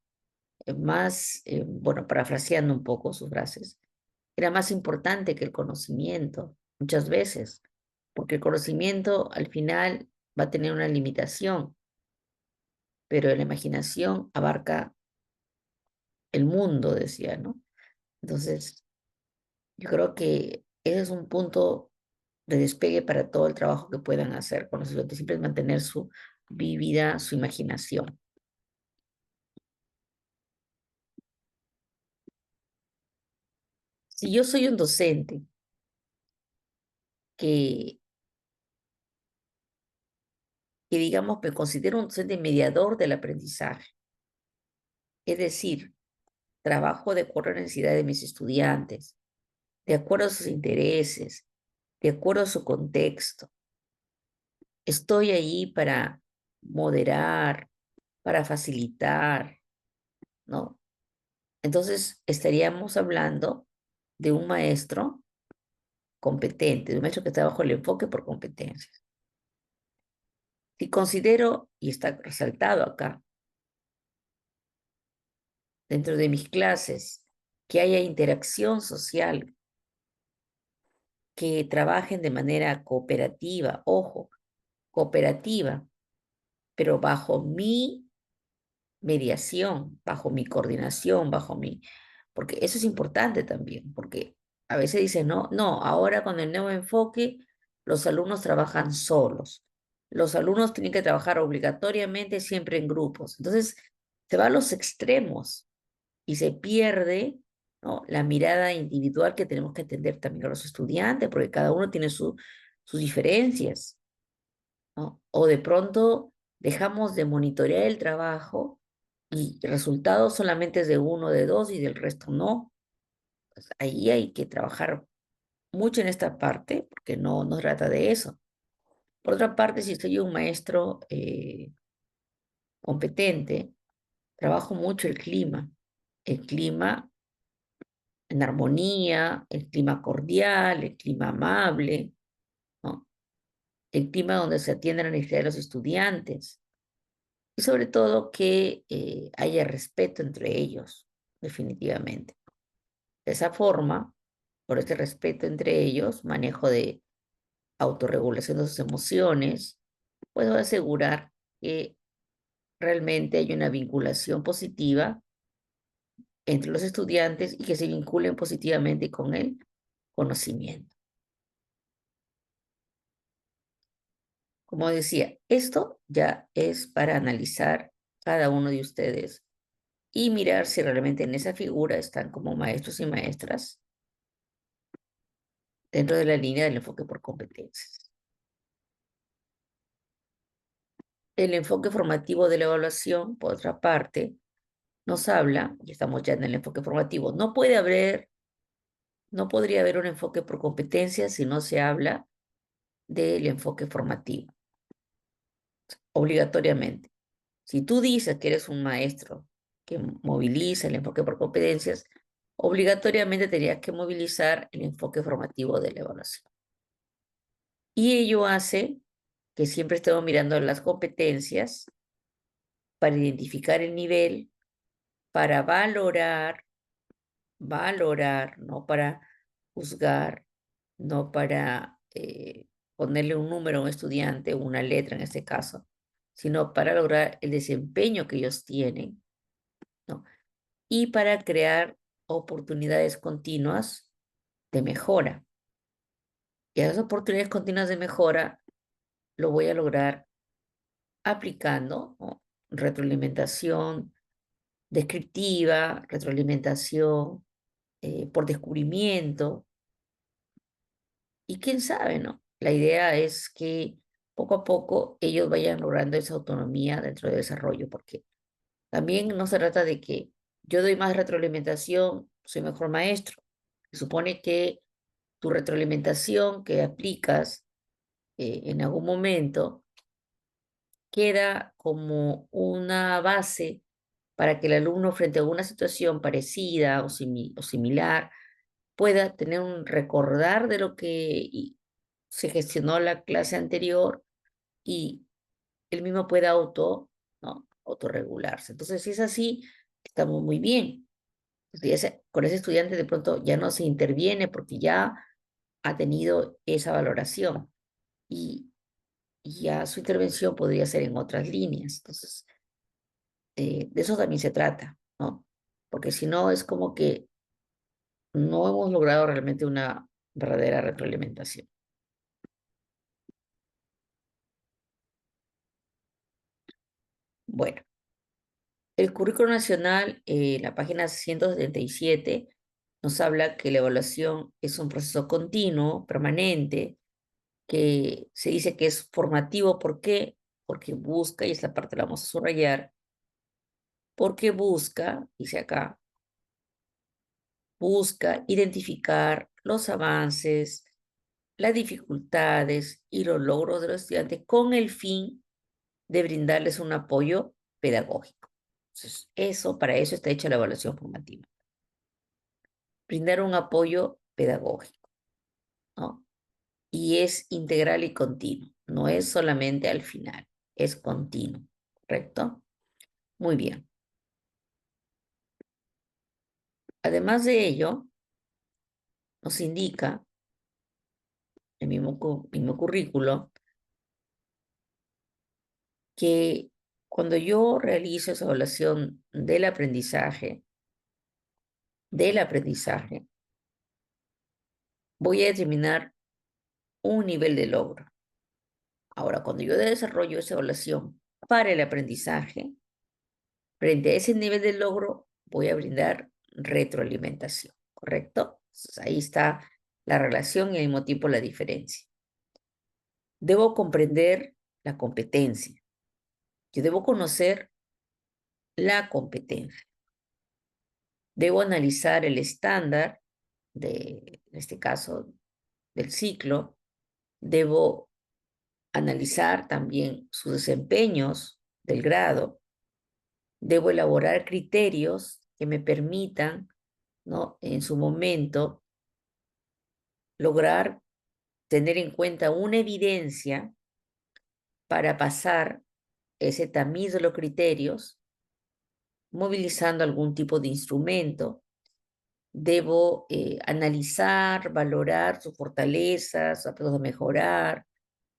más, bueno, parafraseando un poco sus frases, era más importante que el conocimiento, muchas veces, porque el conocimiento al final va a tener una limitación, pero la imaginación abarca el mundo, decía, ¿no? Entonces, yo creo que ese es un punto de despegue para todo el trabajo que puedan hacer con los estudiantes, siempre es mantener su vivida, su imaginación. Si yo soy un docente que, que digamos, me considero un docente mediador del aprendizaje, es decir, trabajo de acuerdo a la necesidad de mis estudiantes, de acuerdo a sus intereses, de acuerdo a su contexto. Estoy ahí para moderar, para facilitar, ¿no? Entonces estaríamos hablando de un maestro competente, de un maestro que está bajo el enfoque por competencias. Si considero, y está resaltado acá, dentro de mis clases, que haya interacción social, que trabajen de manera cooperativa, ojo, cooperativa, pero bajo mi mediación, bajo mi coordinación, porque eso es importante también, porque a veces dicen, no, no, ahora con el nuevo enfoque, los alumnos trabajan solos. Los alumnos tienen que trabajar obligatoriamente siempre en grupos. Entonces, se va a los extremos y se pierde, ¿no?, la mirada individual que tenemos que atender también a los estudiantes, porque cada uno tiene sus diferencias, ¿no? O de pronto dejamos de monitorear el trabajo y el resultado solamente es de uno, de dos y del resto no. Pues ahí hay que trabajar mucho en esta parte porque no trata de eso. Por otra parte, si soy un maestro competente, trabajo mucho el clima en armonía, el clima cordial, el clima amable, ¿no? El clima donde se atiende la necesidad de los estudiantes y sobre todo que haya respeto entre ellos, definitivamente. De esa forma, por este respeto entre ellos, manejo de autorregulación de sus emociones, puedo asegurar que realmente hay una vinculación positiva entre los estudiantes y que se vinculen positivamente con el conocimiento. Como decía, esto ya es para analizar cada uno de ustedes y mirar si realmente en esa figura están como maestros y maestras dentro de la línea del enfoque por competencias. El enfoque formativo de la evaluación, por otra parte, nos habla, y estamos ya en el enfoque formativo, no podría haber un enfoque por competencias si no se habla del enfoque formativo, obligatoriamente. Si tú dices que eres un maestro que moviliza el enfoque por competencias, obligatoriamente tendrías que movilizar el enfoque formativo de la evaluación. Y ello hace que siempre estemos mirando las competencias para identificar el nivel, para valorar, no para juzgar, no para ponerle un número a un estudiante, una letra en este caso, sino para lograr el desempeño que ellos tienen, ¿no? Y para crear oportunidades continuas de mejora. Y a esas oportunidades continuas de mejora lo voy a lograr aplicando, ¿no?, retroalimentación descriptiva, retroalimentación por descubrimiento, y quién sabe, ¿no? La idea es que poco a poco ellos vayan logrando esa autonomía dentro del desarrollo, porque también no se trata de que yo doy más retroalimentación, soy mejor maestro. Se supone que tu retroalimentación que aplicas en algún momento queda como una base para que el alumno frente a una situación parecida o similar pueda tener un recordar de lo que se gestionó la clase anterior y él mismo pueda ¿no?, autorregularse. Entonces, si es así, estamos muy bien. Con ese estudiante de pronto ya no se interviene porque ya ha tenido esa valoración y, y ya su intervención podría ser en otras líneas. Entonces, de eso también se trata, ¿no? Porque si no, es como que no hemos logrado realmente una verdadera retroalimentación. Bueno, el currículo nacional, la página 177, nos habla que la evaluación es un proceso continuo, permanente, que se dice que es formativo. ¿Por qué? Porque busca, y esta parte la vamos a subrayar, porque busca, dice acá, busca identificar los avances, las dificultades y los logros de los estudiantes con el fin de brindarles un apoyo pedagógico. Entonces, para eso está hecha la evaluación formativa. Brindar un apoyo pedagógico, ¿no? Y es integral y continuo, no es solamente al final, es continuo, ¿correcto? Muy bien. Además de ello, nos indica el mismo currículo que cuando yo realizo esa evaluación del aprendizaje, voy a determinar un nivel de logro. Ahora, cuando yo desarrollo esa evaluación para el aprendizaje, frente a ese nivel de logro, voy a brindar retroalimentación, ¿correcto? Entonces, ahí está la relación y al mismo tiempo la diferencia. Debo comprender la competencia. Yo debo conocer la competencia. Debo analizar el estándar en este caso, del ciclo. Debo analizar también sus desempeños del grado. Debo elaborar criterios que me permitan, ¿no?, en su momento lograr tener en cuenta una evidencia para pasar ese tamiz de los criterios, movilizando algún tipo de instrumento. Debo analizar, valorar sus fortalezas, sus aspectos de mejorar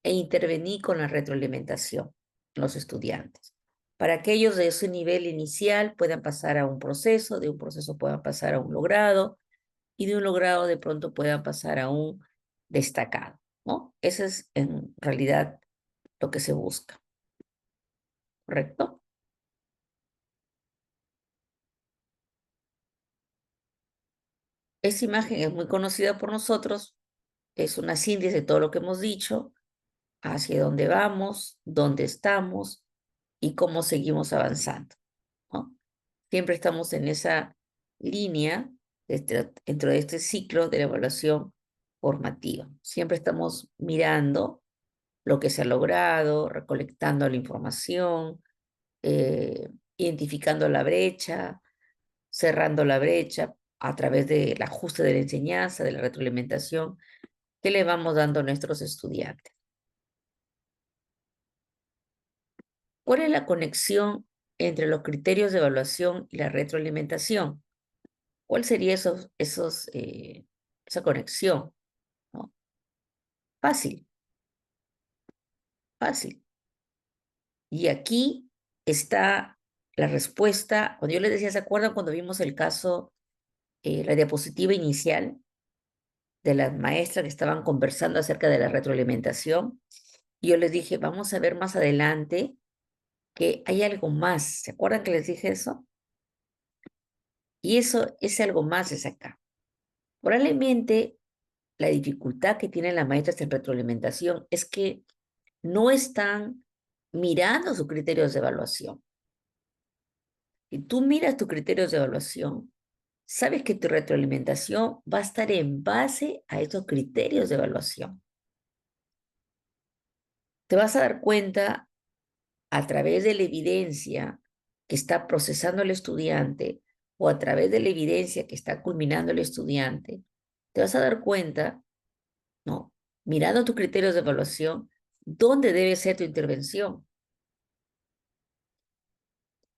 e intervenir con la retroalimentación en los estudiantes. Para que ellos de ese nivel inicial puedan pasar a un proceso, de un proceso puedan pasar a un logrado y de un logrado de pronto puedan pasar a un destacado, ¿no? Eso es en realidad lo que se busca, ¿correcto? Esta imagen es muy conocida por nosotros, es una síntesis de todo lo que hemos dicho, hacia dónde vamos, dónde estamos y cómo seguimos avanzando, ¿no? Siempre estamos en esa línea dentro de este ciclo de la evaluación formativa. Siempre estamos mirando lo que se ha logrado, recolectando la información, eh, identificando la brecha, cerrando la brecha a través del ajuste de la enseñanza, de la retroalimentación que le vamos dando a nuestros estudiantes. ¿Cuál es la conexión entre los criterios de evaluación y la retroalimentación? ¿Cuál sería esa conexión? ¿No? Fácil, fácil. Y aquí está la respuesta. Cuando yo les decía, ¿se acuerdan cuando vimos el caso, la diapositiva inicial de las maestras que estaban conversando acerca de la retroalimentación. Y yo les dije, vamos a ver más adelante que hay algo más. ¿Se acuerdan que les dije eso? Y eso, ese algo más es acá. Probablemente la dificultad que tienen las maestras en retroalimentación es que no están mirando sus criterios de evaluación. Si tú miras tus criterios de evaluación, sabes que tu retroalimentación va a estar en base a esos criterios de evaluación. Te vas a dar cuenta a través de la evidencia que está procesando el estudiante o a través de la evidencia que está culminando el estudiante, te vas a dar cuenta, ¿no? Mirando tus criterios de evaluación, dónde debe ser tu intervención.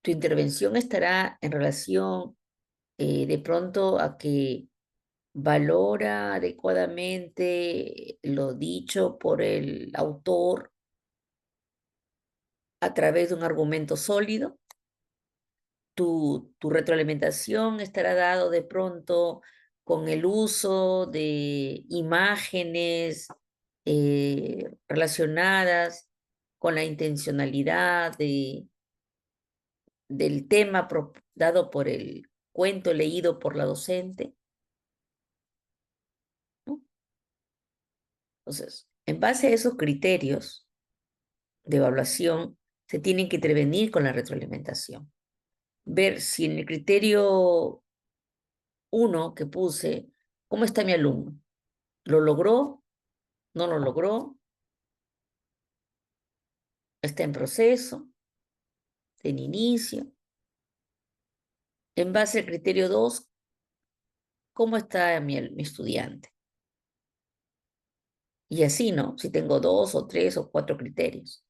Tu intervención estará en relación de pronto a que valora adecuadamente lo dicho por el autor a través de un argumento sólido. Tu retroalimentación estará dado de pronto con el uso de imágenes relacionadas con la intencionalidad del tema dado por el cuento leído por la docente, ¿no? Entonces, en base a esos criterios de evaluación, se tienen que intervenir con la retroalimentación. Ver si en el criterio uno que puse, ¿cómo está mi alumno? ¿Lo logró? ¿No lo logró? ¿Está en proceso? ¿En inicio? En base al criterio 2, ¿cómo está mi estudiante? Y así, ¿no? Si tengo 2 o 3 o 4 criterios,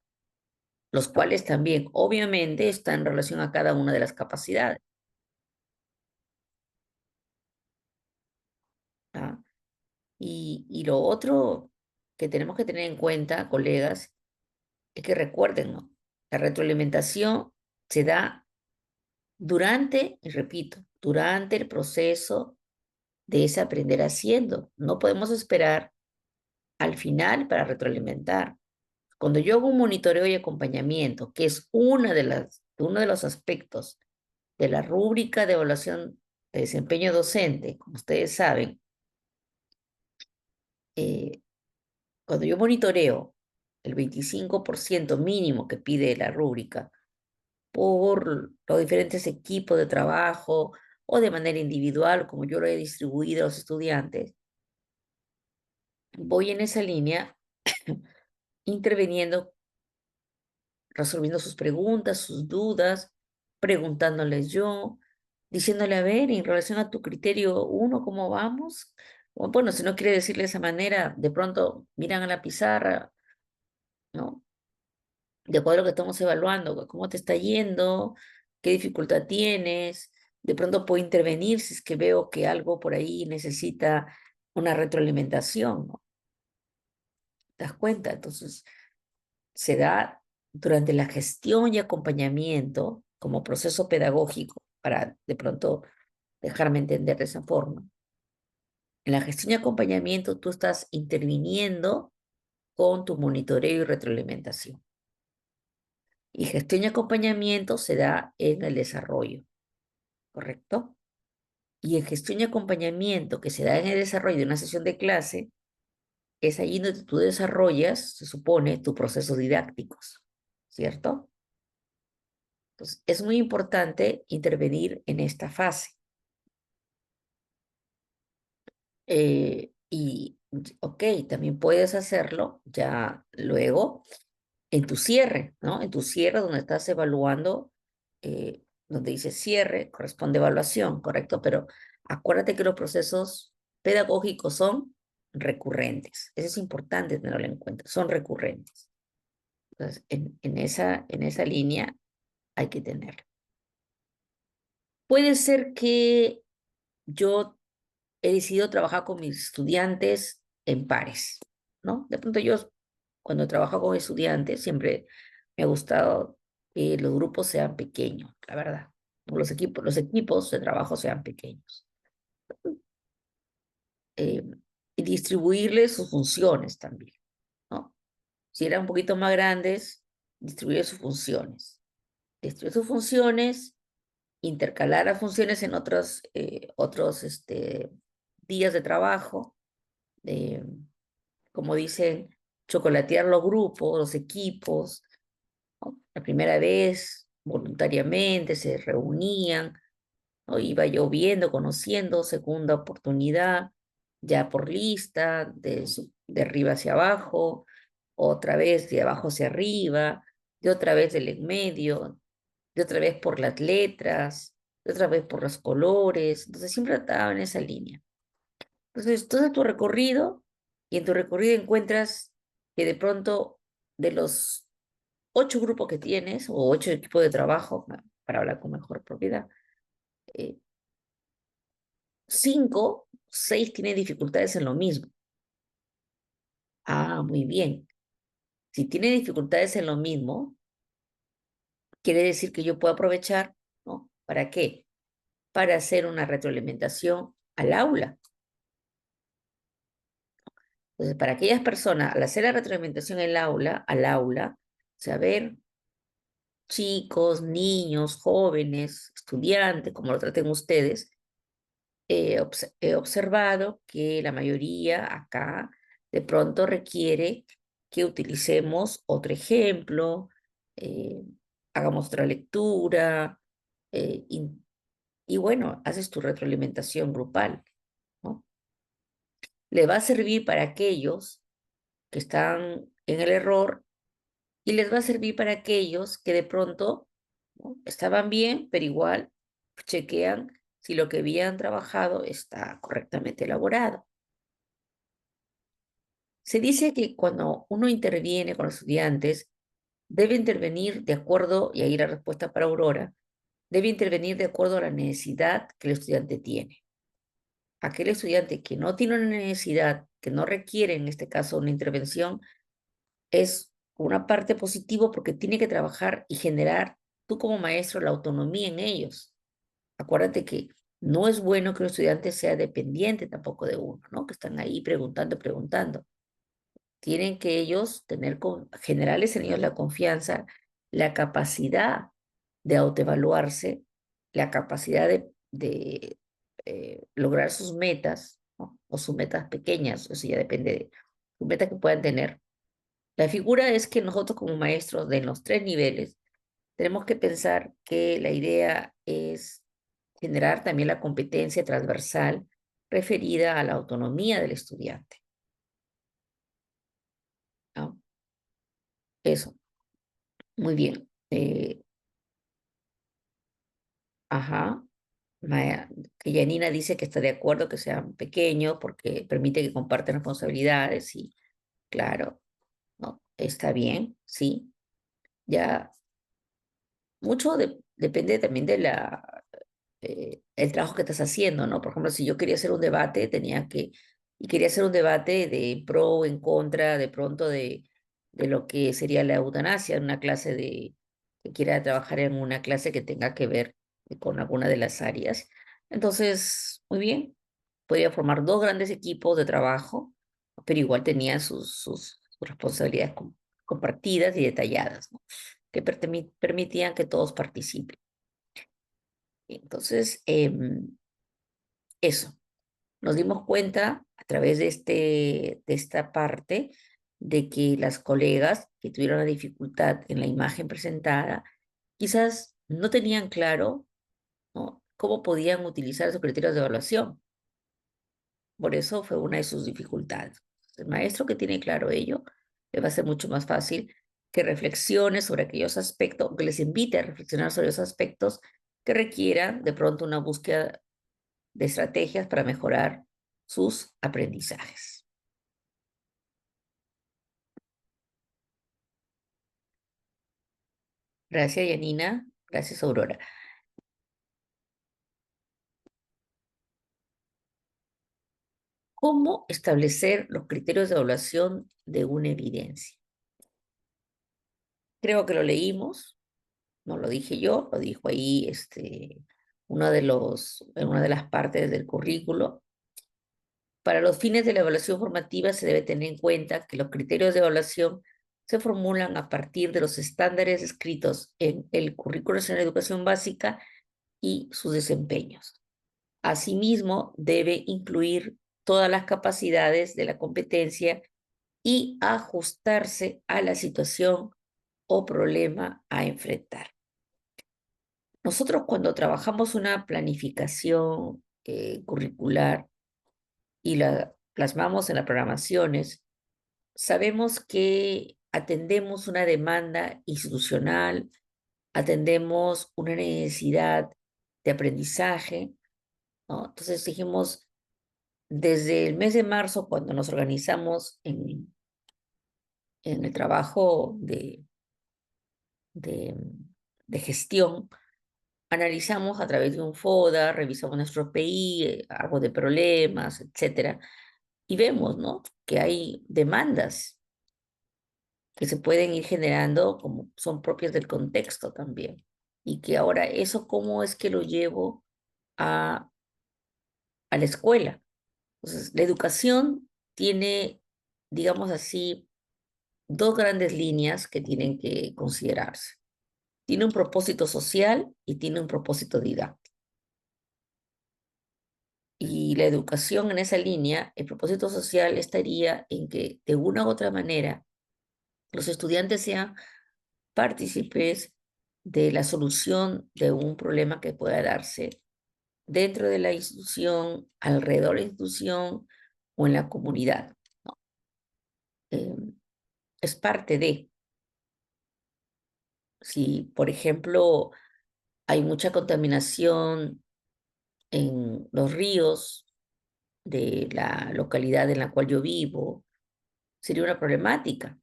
los cuales también, obviamente, están en relación a cada una de las capacidades. ¿Ah? Y lo otro que tenemos que tener en cuenta, colegas, es que recuerden, ¿no? La retroalimentación se da durante, y repito, durante el proceso de ese aprender haciendo. No podemos esperar al final para retroalimentar. Cuando yo hago un monitoreo y acompañamiento, que es uno de los aspectos de la rúbrica de evaluación de desempeño docente, como ustedes saben, eh, cuando yo monitoreo el 25% mínimo que pide la rúbrica por los diferentes equipos de trabajo o de manera individual, como yo lo he distribuido a los estudiantes, voy en esa línea interviniendo, resolviendo sus preguntas, sus dudas, preguntándoles yo, diciéndole, a ver, en relación a tu criterio uno, ¿cómo vamos? O, bueno, si no quiere decirle de esa manera, de pronto miran a la pizarra, ¿no? De acuerdo a lo que estamos evaluando, cómo te está yendo, qué dificultad tienes, de pronto puedo intervenir si es que veo que algo por ahí necesita una retroalimentación, ¿no? ¿Te das cuenta? Entonces, se da durante la gestión y acompañamiento como proceso pedagógico, para de pronto dejarme entender de esa forma. En la gestión y acompañamiento tú estás interviniendo con tu monitoreo y retroalimentación. Y gestión y acompañamiento se da en el desarrollo, ¿correcto? Y en gestión y acompañamiento que se da en el desarrollo de una sesión de clase, es ahí donde tú desarrollas, se supone, tus procesos didácticos, ¿cierto? Entonces, es muy importante intervenir en esta fase. Ok, también puedes hacerlo ya luego en tu cierre, ¿no? En tu cierre donde estás evaluando, donde dice cierre, corresponde evaluación, ¿correcto? Pero acuérdate que los procesos pedagógicos son recurrentes. Eso es importante tenerlo en cuenta, son recurrentes. Entonces, en esa línea hay que tenerlo. Puede ser que yo he decidido trabajar con mis estudiantes en pares, ¿no? De pronto yo, cuando trabajo con estudiantes, siempre me ha gustado que los grupos sean pequeños, la verdad. Los equipos de trabajo sean pequeños. Eh, y distribuirle sus funciones también, ¿no? Si eran un poquito más grandes, distribuir sus funciones. Distribuir sus funciones, intercalar las funciones en otros días de trabajo, eh, como dicen, chocolatear los grupos, los equipos, ¿no? La primera vez, voluntariamente, se reunían, ¿no? Iba yo viendo, conociendo, segunda oportunidad, ya por lista, de arriba hacia abajo, otra vez de abajo hacia arriba, de otra vez del en medio, de otra vez por las letras, de otra vez por los colores. Entonces siempre estaba en esa línea. Entonces, todo tu recorrido, y en tu recorrido encuentras que de pronto de los 8 grupos que tienes, o 8 equipos de trabajo, para hablar con mejor propiedad, eh, 5, 6 tienen dificultades en lo mismo. Ah, muy bien. Si tiene dificultades en lo mismo, quiere decir que yo puedo aprovechar, ¿no? ¿Para qué? Para hacer una retroalimentación al aula. Entonces, para aquellas personas, al hacer la retroalimentación al aula, saber chicos, niños, jóvenes, estudiantes, como lo traten ustedes, he observado que la mayoría acá de pronto requiere que utilicemos otro ejemplo, eh, hagamos otra lectura, eh, y, y bueno, haces tu retroalimentación grupal, ¿no? Le va a servir para aquellos que están en el error y les va a servir para aquellos que de pronto, ¿no?, estaban bien, pero igual chequean si lo que habían trabajado está correctamente elaborado. Se dice que cuando uno interviene con los estudiantes, debe intervenir de acuerdo, y ahí la respuesta para Aurora, debe intervenir de acuerdo a la necesidad que el estudiante tiene. Aquel estudiante que no tiene una necesidad, que no requiere en este caso una intervención, es una parte positiva porque tiene que trabajar y generar tú como maestro la autonomía en ellos. Acuérdate que no es bueno que un estudiante sea dependiente tampoco de uno, ¿no? Que están ahí preguntando, preguntando. Tienen que ellos generarles en ellos la confianza, la capacidad de autoevaluarse, la capacidad de lograr sus metas, ¿no? O sus metas pequeñas, eso ya depende de sus metas que puedan tener. La figura es que nosotros como maestros de los 3 niveles tenemos que pensar que la idea es generar también la competencia transversal referida a la autonomía del estudiante, ¿no? Eso, muy bien. Ajá. Que Yanina dice que está de acuerdo que sean pequeños porque permite que compartan responsabilidades y claro, ¿no? Está bien, sí. Ya mucho depende también de el trabajo que estás haciendo, ¿no? Por ejemplo, si yo quería hacer un debate, y quería hacer un debate de pro, en contra, de pronto de lo que sería la eutanasia en una clase que quiera trabajar en una clase que tenga que ver con alguna de las áreas. Entonces, muy bien, podía formar 2 grandes equipos de trabajo, pero igual tenía sus responsabilidades compartidas y detalladas, ¿no? Que permitían que todos participen. Entonces, eso, nos dimos cuenta a través de esta parte de que las colegas que tuvieron la dificultad en la imagen presentada, quizás no tenían claro, ¿no?, cómo podían utilizar esos criterios de evaluación. Por eso fue una de sus dificultades. El maestro que tiene claro ello, le va a ser mucho más fácil que reflexione sobre aquellos aspectos, que les invite a reflexionar sobre esos aspectos que requieran de pronto una búsqueda de estrategias para mejorar sus aprendizajes. Gracias, Yanina. Gracias, Aurora. ¿Cómo establecer los criterios de evaluación de una evidencia? Creo que lo leímos, no lo dije yo, lo dijo ahí en una de las partes del currículo. Para los fines de la evaluación formativa se debe tener en cuenta que los criterios de evaluación se formulan a partir de los estándares escritos en el Currículo Nacional de Educación Básica y sus desempeños. Asimismo, debe incluir todas las capacidades de la competencia y ajustarse a la situación o problema a enfrentar. Nosotros cuando trabajamos una planificación curricular y la plasmamos en las programaciones, sabemos que atendemos una demanda institucional, atendemos una necesidad de aprendizaje, ¿no? Entonces dijimos, desde el mes de marzo, cuando nos organizamos en el trabajo de, de gestión, analizamos a través de un FODA, revisamos nuestro PI, algo de problemas, etcétera, y vemos, ¿no?, que hay demandas que se pueden ir generando como son propias del contexto también. Y que ahora eso, ¿cómo es que lo llevo a, a la escuela? Entonces, la educación tiene, digamos así, dos grandes líneas que tienen que considerarse. Tiene un propósito social y tiene un propósito didáctico. Y la educación en esa línea, el propósito social estaría en que de una u otra manera los estudiantes sean partícipes de la solución de un problema que pueda darse dentro de la institución, alrededor de la institución o en la comunidad, ¿no? Eh, es parte de, si por ejemplo hay mucha contaminación en los ríos de la localidad en la cual yo vivo, sería una problemática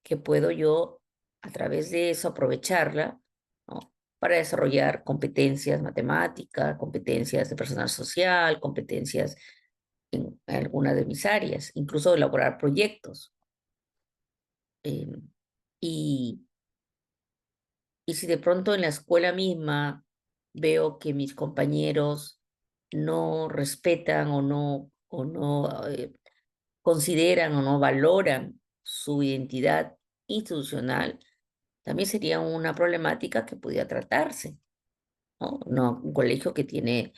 que puedo yo, a través de eso, aprovecharla, ¿no?, para desarrollar competencias matemáticas, competencias de personal social, competencias en algunas de mis áreas, incluso elaborar proyectos. Eh, y, y si de pronto en la escuela misma veo que mis compañeros no respetan o no consideran o no valoran su identidad institucional, también sería una problemática que pudiera tratarse, ¿no? No, un colegio que tiene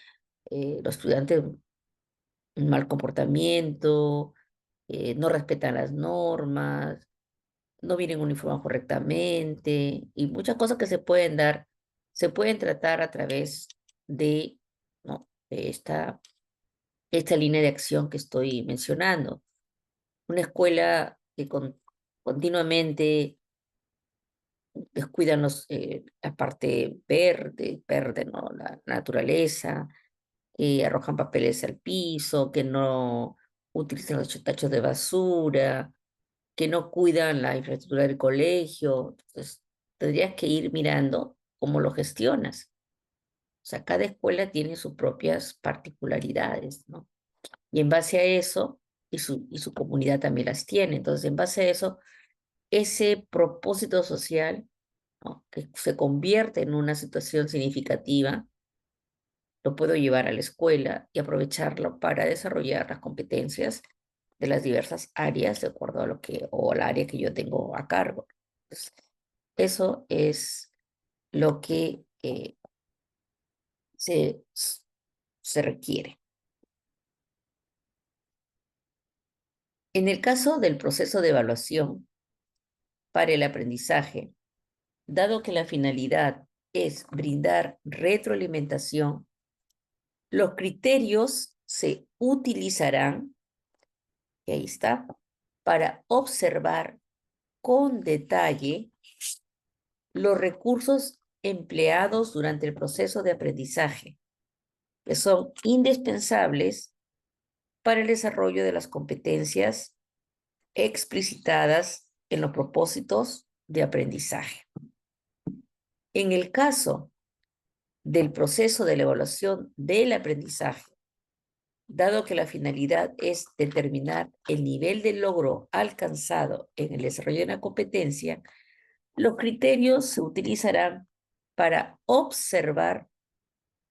los estudiantes un mal comportamiento, no respetan las normas, no vienen uniformados correctamente y muchas cosas que se pueden dar, se pueden tratar a través de, ¿no?, de esta línea de acción que estoy mencionando. Una escuela que continuamente descuidan la parte verde, ¿no?, la naturaleza, que arrojan papeles al piso, que no utilizan los tachos de basura, que no cuidan la infraestructura del colegio. Entonces, tendrías que ir mirando cómo lo gestionas. O sea, cada escuela tiene sus propias particularidades, ¿no? Y en base a eso, y su comunidad también las tiene. Entonces, en base a eso, ese propósito social, ¿no?, que se convierte en una situación significativa, lo puedo llevar a la escuela y aprovecharlo para desarrollar las competencias de las diversas áreas de acuerdo a lo que, o al área que yo tengo a cargo. Entonces, eso es lo que se, se requiere. En el caso del proceso de evaluación para el aprendizaje, dado que la finalidad es brindar retroalimentación, los criterios se utilizarán, y ahí está, para observar con detalle los recursos empleados durante el proceso de aprendizaje, que son indispensables para el desarrollo de las competencias explicitadas en los propósitos de aprendizaje. En el caso del proceso de la evaluación del aprendizaje, dado que la finalidad es determinar el nivel de logro alcanzado en el desarrollo de una competencia, los criterios se utilizarán para observar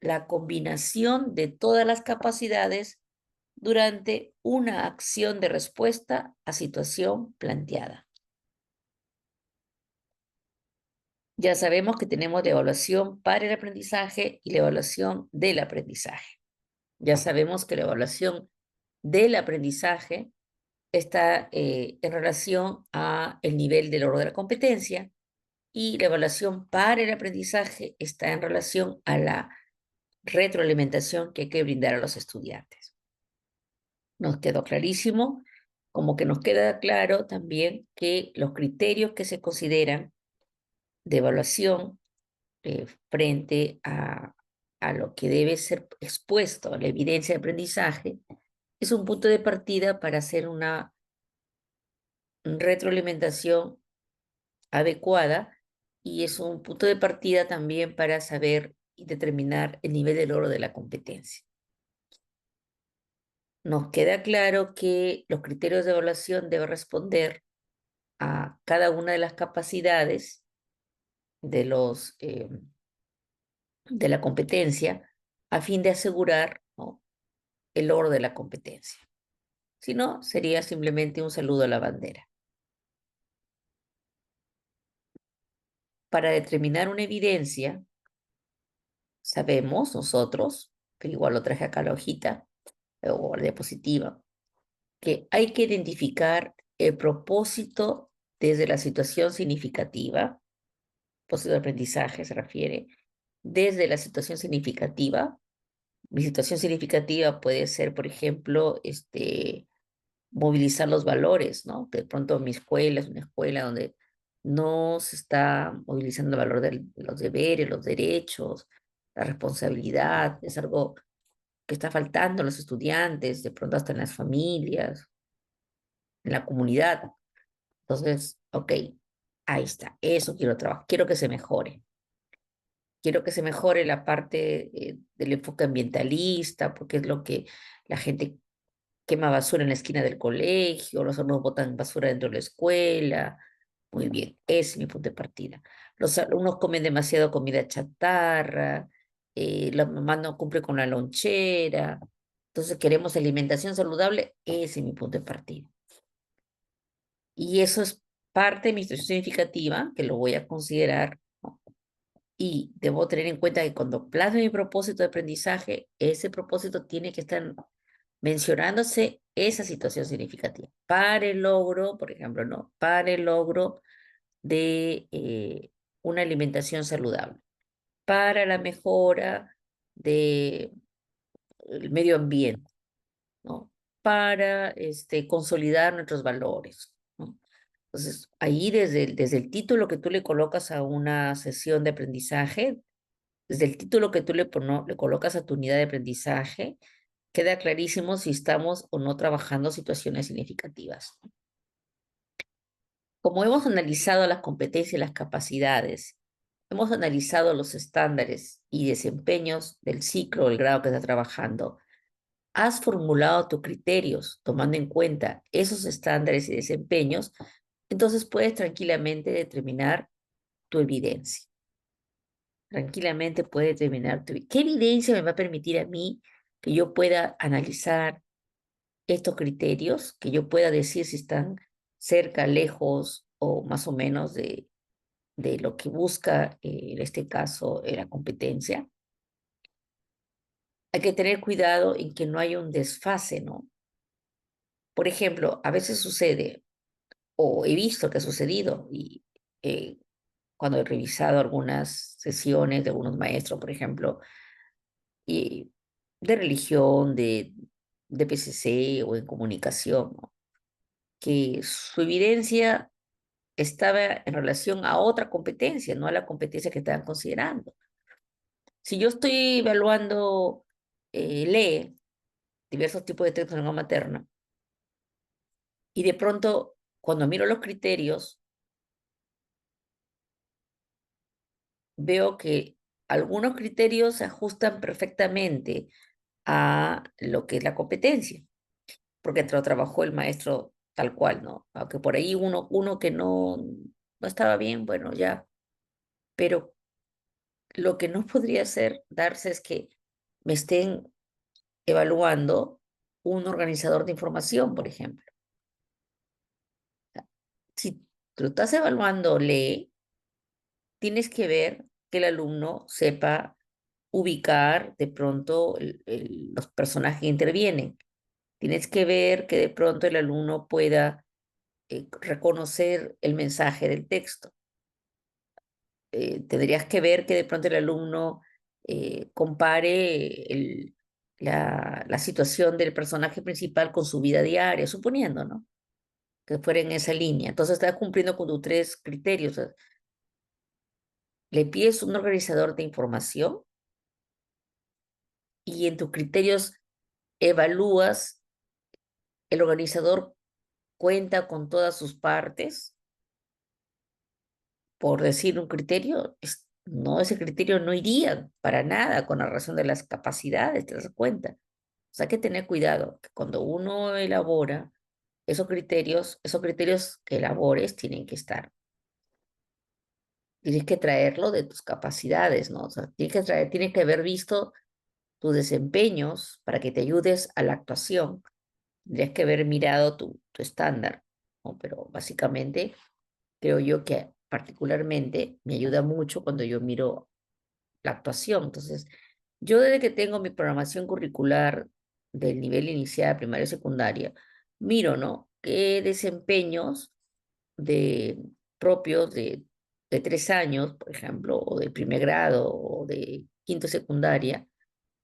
la combinación de todas las capacidades durante una acción de respuesta a situación planteada. Ya sabemos que tenemos la evaluación para el aprendizaje y la evaluación del aprendizaje. Ya sabemos que la evaluación del aprendizaje está en relación a el nivel del logro de la competencia y la evaluación para el aprendizaje está en relación a la retroalimentación que hay que brindar a los estudiantes. Nos quedó clarísimo, como que nos queda claro también que los criterios que se consideran de evaluación frente a lo que debe ser expuesto a la evidencia de aprendizaje es un punto de partida para hacer una retroalimentación adecuada y es un punto de partida también para saber y determinar el nivel de logro de la competencia. Nos queda claro que los criterios de evaluación deben responder a cada una de las capacidades de, de la competencia a fin de asegurar, ¿no?, el logro de la competencia. Si no, sería simplemente un saludo a la bandera. Para determinar una evidencia, sabemos nosotros, pero igual lo traje acá a la hojita o a la diapositiva, que hay que identificar el propósito desde la situación significativa, propósito de aprendizaje se refiere, desde la situación significativa. Mi situación significativa puede ser, por ejemplo, movilizar los valores, ¿no? Que de pronto mi escuela es una escuela donde no se está movilizando el valor de los deberes, los derechos, la responsabilidad, es algo que está faltando en los estudiantes, de pronto hasta en las familias, en la comunidad. Entonces, ok, ahí está, eso quiero trabajar, quiero que se mejore. Quiero que se mejore la parte del enfoque ambientalista, porque es lo que la gente quema basura en la esquina del colegio, los alumnos botan basura dentro de la escuela. Muy bien, ese es mi punto de partida. Los alumnos comen demasiado comida chatarra, la mamá no cumple con la lonchera, entonces queremos alimentación saludable, ese es mi punto de partida. Y eso es parte de mi situación significativa, que lo voy a considerar, ¿no? Y debo tener en cuenta que cuando plasme mi propósito de aprendizaje, ese propósito tiene que estar mencionándose esa situación significativa para el logro, por ejemplo, no, para el logro de una alimentación saludable, para la mejora del medio ambiente, ¿no? Para consolidar nuestros valores, ¿no? Entonces, ahí desde el título que tú le colocas a una sesión de aprendizaje, desde el título que tú le colocas a tu unidad de aprendizaje, queda clarísimo si estamos o no trabajando situaciones significativas. Como hemos analizado las competencias y las capacidades, hemos analizado los estándares y desempeños del ciclo o el grado que está trabajando, has formulado tus criterios tomando en cuenta esos estándares y desempeños, entonces puedes tranquilamente determinar tu evidencia. Tranquilamente puedes determinar qué evidencia me va a permitir a mí que yo pueda analizar estos criterios, que yo pueda decir si están cerca, lejos o más o menos de lo que busca, en este caso, la competencia. Hay que tener cuidado en que no haya un desfase, ¿no? Por ejemplo, a veces sucede, o he visto que ha sucedido, y cuando he revisado algunas sesiones de algunos maestros, por ejemplo, y de religión, de PCC o en comunicación, ¿no?, que su evidencia estaba en relación a otra competencia, no a la competencia que estaban considerando. Si yo estoy evaluando lee diversos tipos de textos en lengua materna y de pronto cuando miro los criterios veo que algunos criterios se ajustan perfectamente a lo que es la competencia, porque lo trabajó el maestro tal cual, ¿no? Aunque por ahí uno que no estaba bien, bueno, ya, pero lo que no podría darse es que me estén evaluando un organizador de información, por ejemplo. Si tú estás evaluando lee, tienes que ver que el alumno sepa ubicar de pronto los personajes que intervienen. Tienes que ver que de pronto el alumno pueda reconocer el mensaje del texto. Tendrías que ver que de pronto el alumno compare la situación del personaje principal con su vida diaria, suponiendo, ¿no? Que fuera en esa línea. Entonces estás cumpliendo con tus tres criterios. O sea, le pides un organizador de información y en tus criterios evalúas, el organizador cuenta con todas sus partes, por decir un criterio, no, ese criterio no iría para nada con la razón de las capacidades, ¿te das cuenta? O sea, hay que tener cuidado, que cuando uno elabora esos criterios que elabores tienen que estar. Tienes que traerlo de tus capacidades, ¿no? O sea, tienes que haber visto tus desempeños para que te ayudes a la actuación. Tendrías que haber mirado tu estándar, ¿no? Pero básicamente creo yo que particularmente me ayuda mucho cuando yo miro la actuación. Entonces, yo desde que tengo mi programación curricular del nivel inicial, primaria y secundaria, miro, ¿no? ¿Qué desempeños de propios de 3 años, por ejemplo, o de primer grado o de quinto secundaria,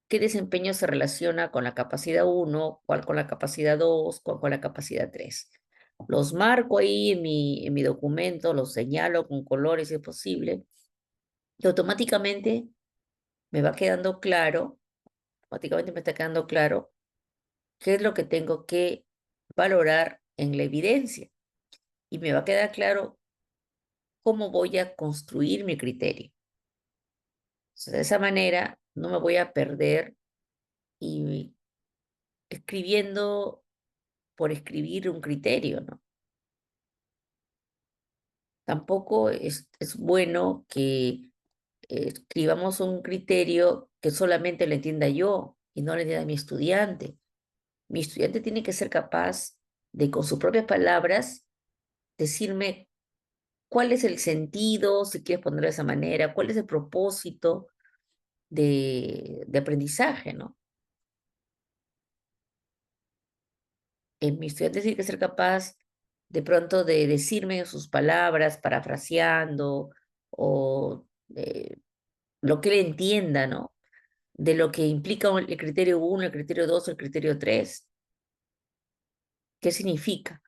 qué desempeño se relaciona con la capacidad uno, cuál con la capacidad 2, cuál con la capacidad 3? Los marco ahí en mi documento, los señalo con colores si es posible, y automáticamente me va quedando claro, automáticamente me está quedando claro qué es lo que tengo que valorar en la evidencia. Y me va a quedar claro cómo voy a construir mi criterio. O sea, de esa manera no me voy a perder y escribiendo por escribir un criterio, ¿no? Tampoco es bueno que escribamos un criterio que solamente lo entienda yo y no lo entienda mi estudiante. Mi estudiante tiene que ser capaz de, con sus propias palabras, decirme cuál es el sentido, si quieres ponerlo de esa manera, cuál es el propósito de aprendizaje, ¿no? Mi estudiante tiene que ser capaz de pronto de decirme en sus palabras, parafraseando, o lo que él entienda, ¿no? De lo que implica el criterio uno, el criterio 2, el criterio 3. ¿Qué significa?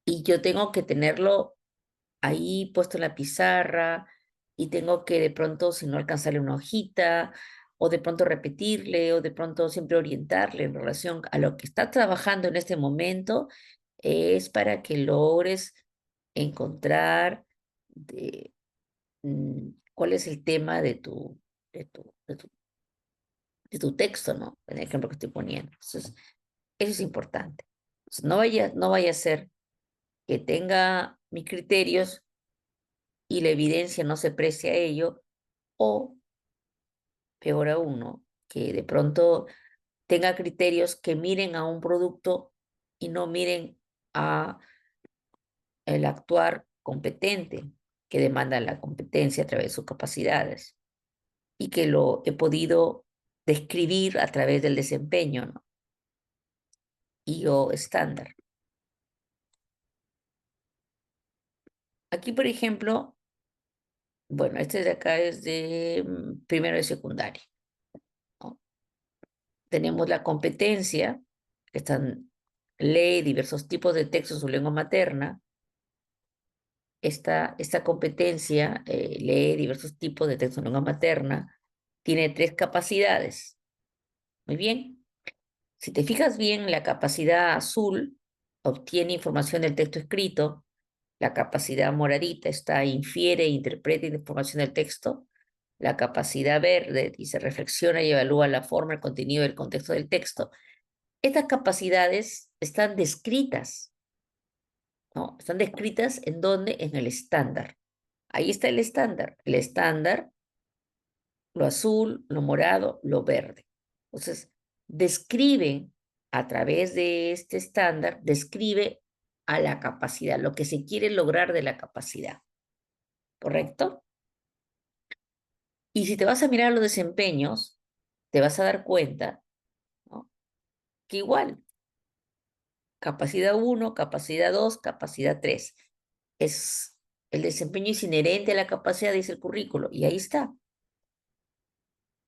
Y yo tengo que tenerlo ahí puesto en la pizarra y tengo que de pronto, si no alcanzarle una hojita, o de pronto repetirle, o de pronto siempre orientarle en relación a lo que está trabajando en este momento, es para que logres encontrar cuál es el tema de tu, de tu, de tu texto, ¿no? En el ejemplo que estoy poniendo. Entonces, eso es importante. Entonces, no vaya a ser que tenga mis criterios y la evidencia no se precie a ello, o peor aún, ¿no? Que de pronto tenga criterios que miren a un producto y no miren a el actuar competente que demanda la competencia a través de sus capacidades y que lo he podido describir a través del desempeño, ¿no? Y o estándar. Aquí, por ejemplo, bueno, este de acá es de primero de secundaria, ¿no? Tenemos la competencia, que están, lee diversos tipos de textos en su lengua materna. Esta competencia, lee diversos tipos de textos en lengua materna, tiene tres capacidades. Muy bien. Si te fijas bien, la capacidad azul obtiene información del texto escrito, la capacidad moradita está, infiere e interpreta información del texto, la capacidad verde dice reflexiona y evalúa la forma, el contenido y el contexto del texto. Estas capacidades están descritas, ¿no? Están descritas en dónde, en el estándar. Ahí está el estándar. El estándar, lo azul, lo morado, lo verde. Entonces, describen a través de este estándar, describe a la capacidad, lo que se quiere lograr de la capacidad, ¿correcto? Y si te vas a mirar los desempeños, te vas a dar cuenta, ¿no?, que igual, capacidad 1, capacidad 2, capacidad 3. El desempeño es inherente a la capacidad, dice el currículo, y ahí está.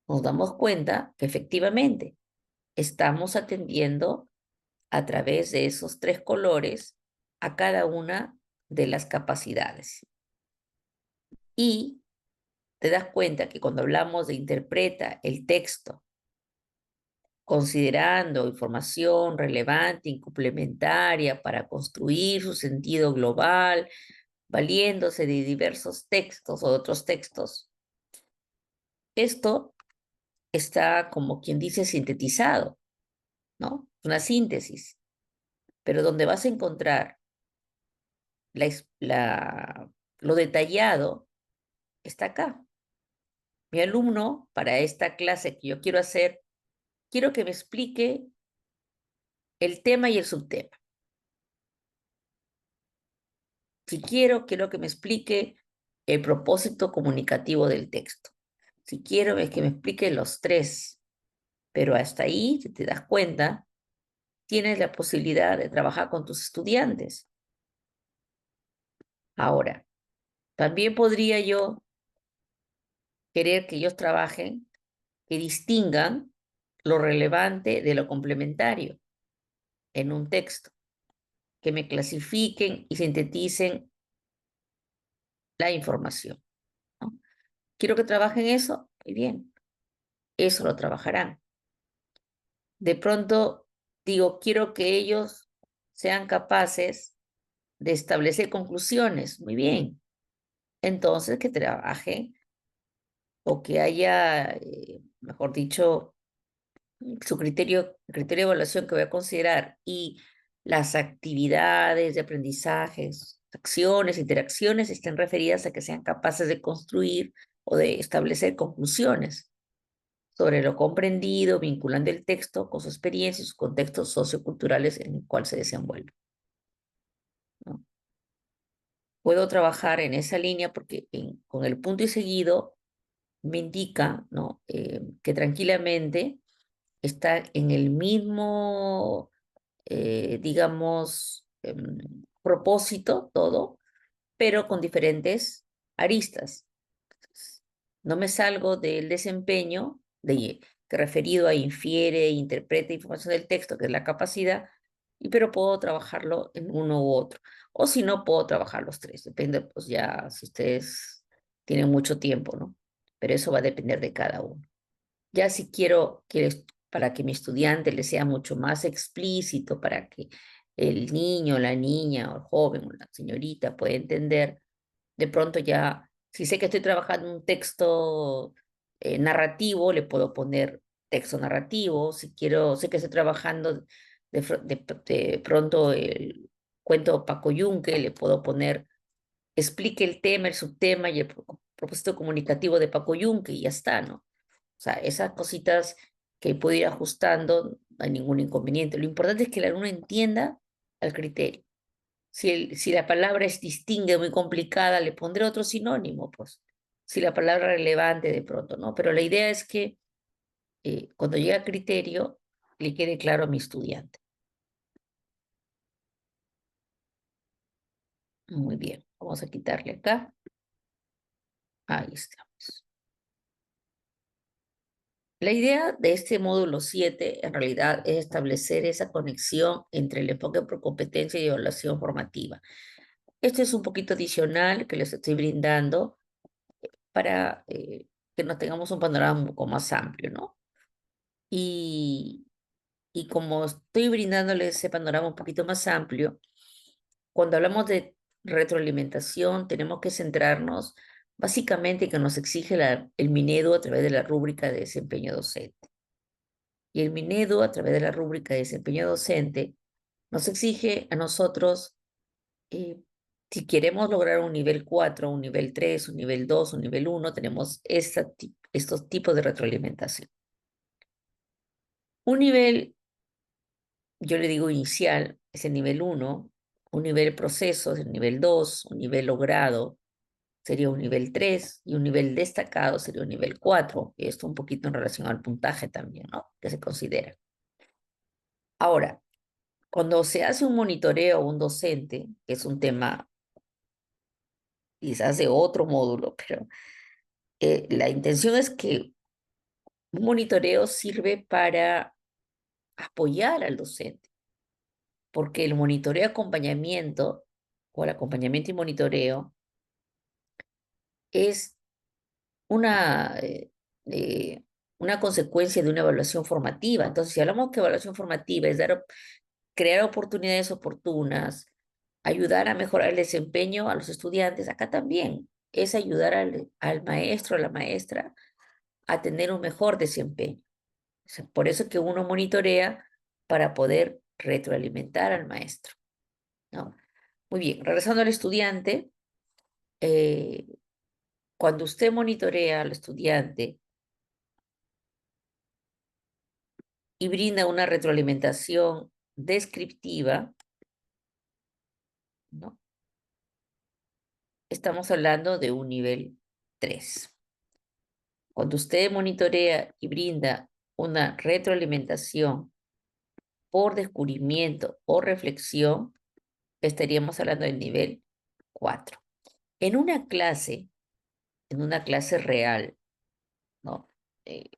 Nos damos cuenta que efectivamente estamos atendiendo a través de esos 3 colores a cada una de las capacidades. Y te das cuenta que cuando hablamos de interpreta el texto, considerando información relevante y complementaria para construir su sentido global, valiéndose de diversos textos o de otros textos, esto está, como quien dice, sintetizado, ¿no? Una síntesis, pero donde vas a encontrar lo detallado está acá. Mi alumno, para esta clase que yo quiero hacer, quiero que me explique el tema y el subtema. Si quiero que me explique el propósito comunicativo del texto. Si quiero es que me explique los 3, pero hasta ahí, si te das cuenta, tienes la posibilidad de trabajar con tus estudiantes. Ahora, también podría yo querer que ellos trabajen, que distingan lo relevante de lo complementario en un texto, que me clasifiquen y sinteticen la información, ¿no? Quiero que trabajen eso, muy bien, eso lo trabajarán. De pronto digo, quiero que ellos sean capaces de establecer conclusiones, muy bien. Entonces, que trabajen o que haya, mejor dicho, su criterio de evaluación que voy a considerar y las actividades de aprendizajes, acciones, interacciones estén referidas a que sean capaces de construir o de establecer conclusiones sobre lo comprendido, vinculando el texto con su experiencia y sus contextos socioculturales en el cual se desenvuelve, ¿no? Puedo trabajar en esa línea porque con el punto y seguido me indica, ¿no?, que tranquilamente está en el mismo, digamos, propósito todo, pero con diferentes aristas. No me salgo del desempeño que referido a infiere, interpreta información del texto, que es la capacidad, pero puedo trabajarlo en uno u otro. O si no, puedo trabajar los 3. Depende, pues ya, si ustedes tienen mucho tiempo, ¿no? Pero eso va a depender de cada uno. Ya si quiero que para que mi estudiante le sea mucho más explícito, para que el niño, la niña, o el joven, o la señorita pueda entender, de pronto ya, si sé que estoy trabajando un texto narrativo, le puedo poner texto narrativo. Si quiero, sé que estoy trabajando de pronto el cuento Paco Yunque, le puedo poner, explique el tema, el subtema y el propósito comunicativo de Paco Yunque y ya está, ¿no? O sea, esas cositas que puedo ir ajustando, no hay ningún inconveniente. Lo importante es que el alumno entienda el criterio. Si la palabra es distingue, muy complicada, le pondré otro sinónimo, pues. Si la palabra es relevante, de pronto, ¿no? Pero la idea es que cuando llegue a criterio, le quede claro a mi estudiante. Muy bien, vamos a quitarle acá. Ahí estamos. La idea de este módulo 7 en realidad es establecer esa conexión entre el enfoque por competencia y evaluación formativa. Esto es un poquito adicional que les estoy brindando para que nos tengamos un panorama un poco más amplio, ¿no? Y, y como estoy brindándoles ese panorama un poquito más amplio, cuando hablamos de retroalimentación, tenemos que centrarnos básicamente que nos exige el Minedu a través de la rúbrica de desempeño docente. Y el Minedu, a través de la rúbrica de desempeño docente, nos exige a nosotros, si queremos lograr un nivel 4, un nivel 3, un nivel 2, un nivel 1, tenemos estos tipos de retroalimentación. Un nivel yo le digo inicial, es el nivel 1, un nivel proceso es el nivel 2, un nivel logrado sería un nivel 3 y un nivel destacado sería un nivel 4. Y esto un poquito en relación al puntaje también, ¿no? Que se considera. Ahora, cuando se hace un monitoreo a un docente, que es un tema quizás de otro módulo, pero la intención es que un monitoreo sirve para apoyar al docente, porque el monitoreo acompañamiento o el acompañamiento y monitoreo es una, una consecuencia de una evaluación formativa. Entonces, si hablamos que evaluación formativa es crear oportunidades oportunas, ayudar a mejorar el desempeño a los estudiantes, acá también es ayudar al maestro, a la maestra, a tener un mejor desempeño. O sea, por eso que uno monitorea para poder retroalimentar al maestro, ¿no? Muy bien, regresando al estudiante, eh, cuando usted monitorea al estudiante y brinda una retroalimentación descriptiva, ¿no? Estamos hablando de un nivel 3. Cuando usted monitorea y brinda una retroalimentación por descubrimiento o reflexión, estaríamos hablando del nivel 4. En en una clase real, ¿no? Eh,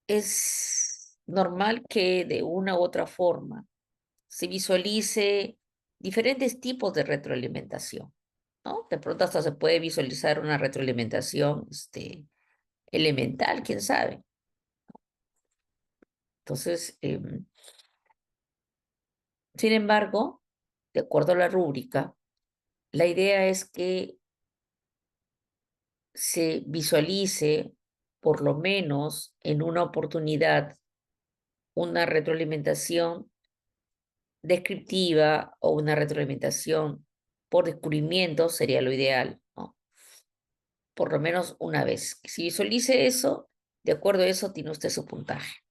es normal que de una u otra forma se visualice diferentes tipos de retroalimentación, ¿no? De pronto hasta se puede visualizar una retroalimentación, elemental, quién sabe. Entonces, sin embargo, de acuerdo a la rúbrica, la idea es que se visualice por lo menos en una oportunidad una retroalimentación descriptiva o una retroalimentación por descubrimiento sería lo ideal, ¿no? Por lo menos una vez. Si visualice eso, de acuerdo a eso tiene usted su puntaje.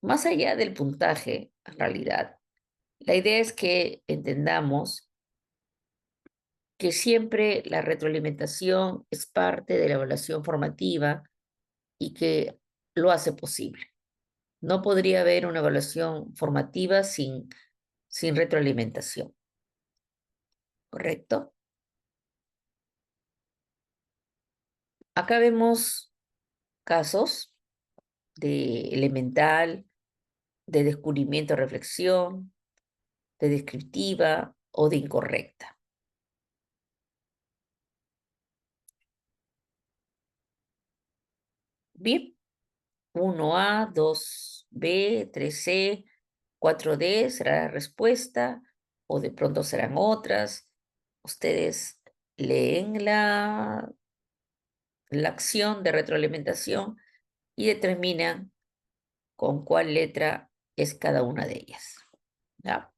Más allá del puntaje, en realidad, la idea es que entendamos que siempre la retroalimentación es parte de la evaluación formativa y que lo hace posible. No podría haber una evaluación formativa sin retroalimentación, ¿correcto? Acá vemos casos de elemental, de descubrimiento, reflexión, de descriptiva o de incorrecta. Bien, 1A, 2B, 3C, 4D será la respuesta o de pronto serán otras. Ustedes leen la acción de retroalimentación y determinan con cuál letra es cada una de ellas. ¿Ya?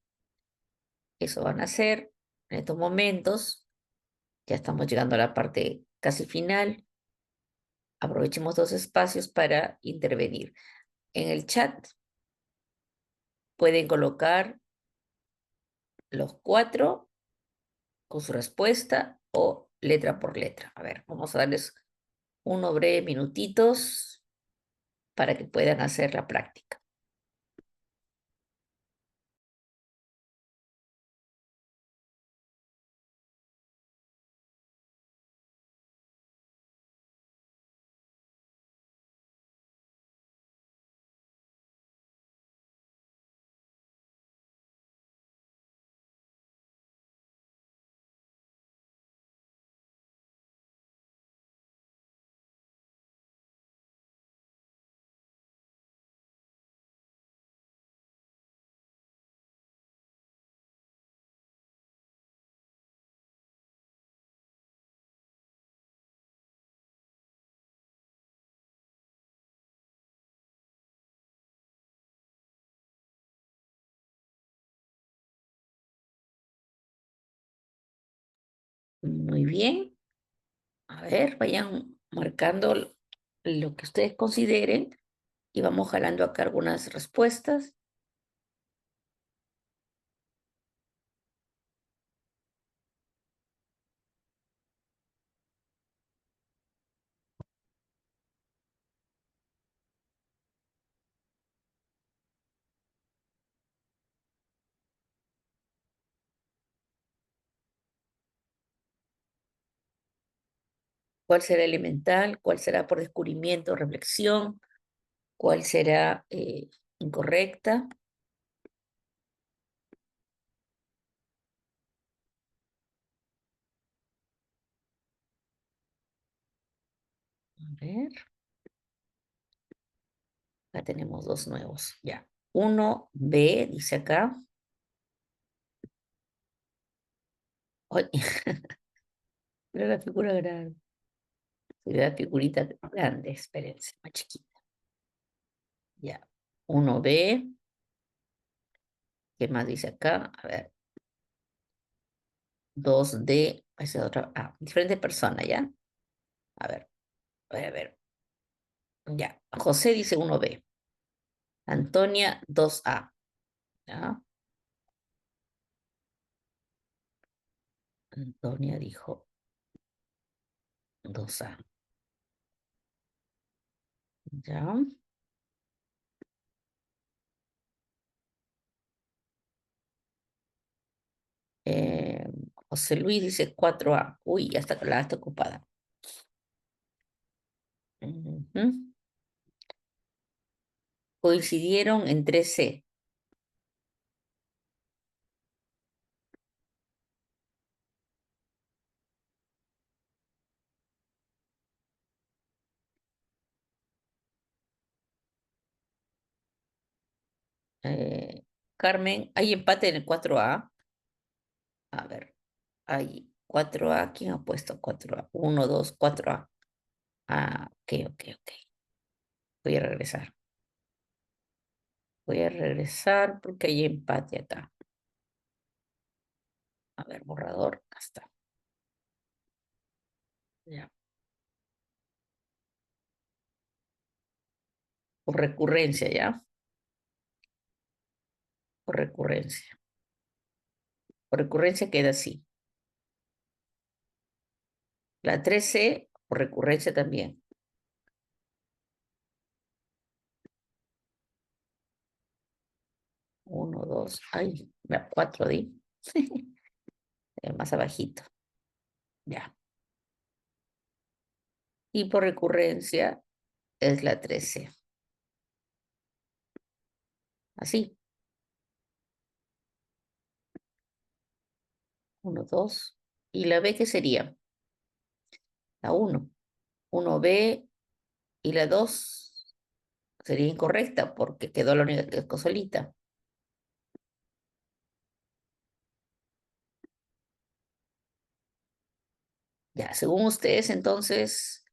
Eso van a hacer en estos momentos. Ya estamos llegando a la parte casi final. Aprovechemos dos espacios para intervenir. En el chat pueden colocar los cuatro con su respuesta o letra por letra. A ver, vamos a darles unos breves minutitos para que puedan hacer la práctica. Muy bien. A ver, vayan marcando lo que ustedes consideren y vamos jalando acá algunas respuestas. ¿Cuál será elemental? ¿Cuál será por descubrimiento, reflexión? ¿Cuál será incorrecta? A ver, acá tenemos dos nuevos. Ya. 1B, dice acá. Ay, mira la figura grande. La figurita grande, espérense, más chiquita. Ya. 1B. ¿Qué más dice acá? A ver. 2D. Esa es otra. Ah, diferente persona, ¿ya? A ver, a ver. Ya. José dice 1B. Antonia 2A. ¿Ya? Antonia dijo 2A. ¿Ya? Eh, José Luis dice 4A. Uy, ya está, la está ocupada. Ujú. Coincidieron en 3C. Carmen, ¿hay empate en el 4A? A ver, hay 4A. ¿Quién ha puesto 4A? 1, 2, 4A. Ah, ok, ok, ok. Voy a regresar. Voy a regresar porque hay empate acá. A ver, borrador. Acá está. Ya. Por recurrencia, ¿ya? Por recurrencia. Por recurrencia queda así. La 3C, por recurrencia también. 1, 2, ay, 4 di. Más abajito. Ya. Y por recurrencia es la 3C. Así. 1, 2. ¿Y la B qué sería? La 1. 1B y la 2 sería incorrecta porque quedó la única que es solita. Ya, según ustedes, entonces,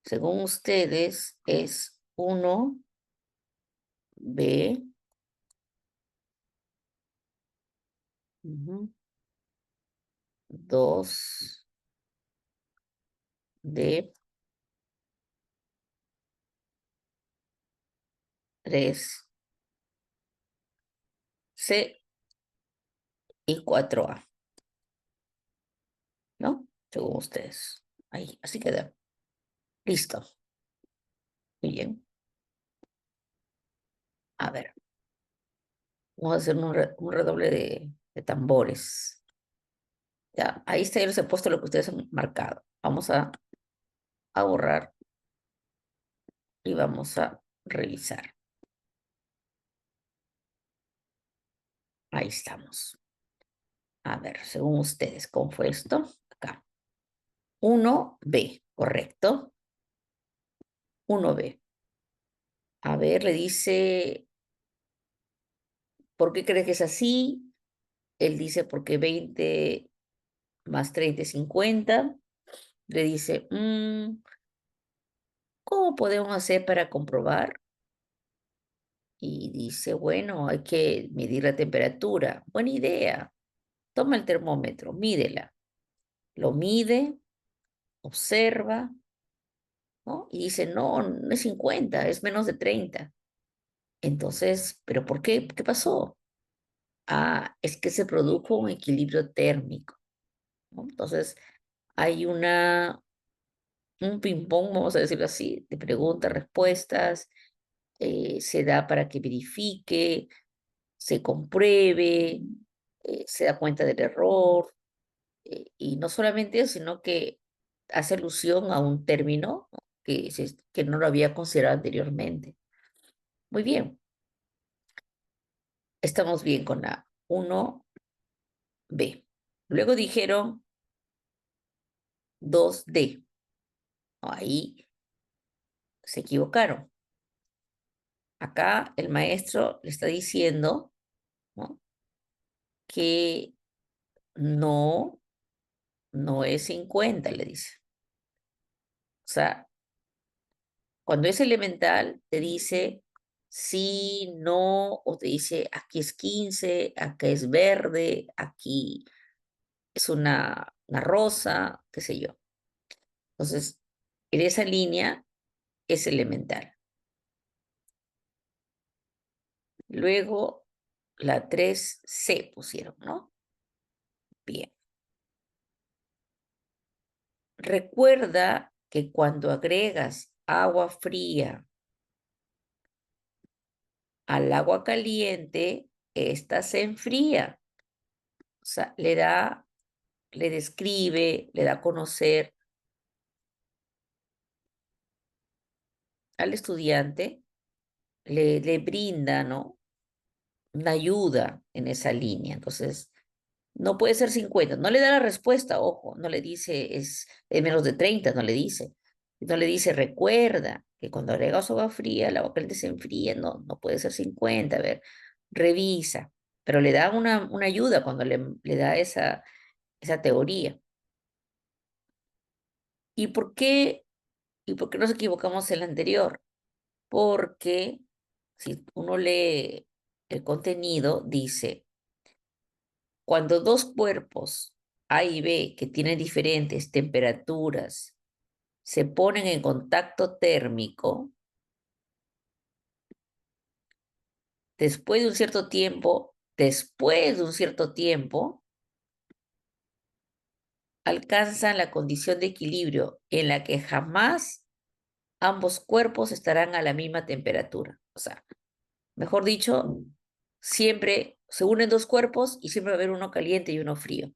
según ustedes, es 1B, 2D, 3C y 4A, ¿no? Según ustedes. Ahí, así queda. Listo. Muy bien. A ver, vamos a hacer un redoble de tambores. Ya, ahí está, yo les he puesto lo que ustedes han marcado. Vamos a borrar y vamos a revisar. Ahí estamos. A ver, según ustedes, ¿cómo fue esto? Acá. 1B, correcto. 1B. A ver, le dice, ¿por qué cree que es así? Él dice, porque 20 más 30 es 50. Le dice, ¿cómo podemos hacer para comprobar? Y dice, bueno, hay que medir la temperatura. Buena idea. Toma el termómetro, mídela. Lo mide, observa, ¿no? Y dice, no, no es 50, es menos de 30. Entonces, ¿pero por qué? ¿Qué pasó? Ah, es que se produjo un equilibrio térmico, ¿no? Entonces, hay un ping-pong, vamos a decirlo así, de preguntas, respuestas, se da para que verifique, se compruebe, se da cuenta del error, y no solamente eso, sino que hace alusión a un término que no lo había considerado anteriormente. Muy bien. Estamos bien con la 1B. Luego dijeron 2D. Ahí se equivocaron. Acá el maestro le está diciendo, ¿no?, que no es 50, le dice. O sea, cuando es elemental, te dice sí, no, o te dice aquí es 15, acá es verde, aquí es una rosa, qué sé yo. Entonces, en esa línea es elemental. Luego, la 3C pusieron, ¿no? Bien. Recuerda que cuando agregas agua fría al agua caliente, esta se enfría. O sea, le describe, le da a conocer al estudiante, le brinda, ¿no?, una ayuda en esa línea. Entonces, no puede ser 50. No le da la respuesta, ojo, no le dice es menos de 30, no le dice. No le dice, recuerda que cuando agregas agua fría, el agua caliente se enfría, no puede ser 50. A ver, revisa. Pero le da una ayuda cuando le da esa teoría. ¿Y por qué, y por qué nos equivocamos en la anterior? Porque si uno lee el contenido, dice, cuando dos cuerpos A y B que tienen diferentes temperaturas se ponen en contacto térmico, después de un cierto tiempo, alcanzan la condición de equilibrio en la que jamás ambos cuerpos estarán a la misma temperatura. O sea, mejor dicho, siempre se unen dos cuerpos y siempre va a haber uno caliente y uno frío,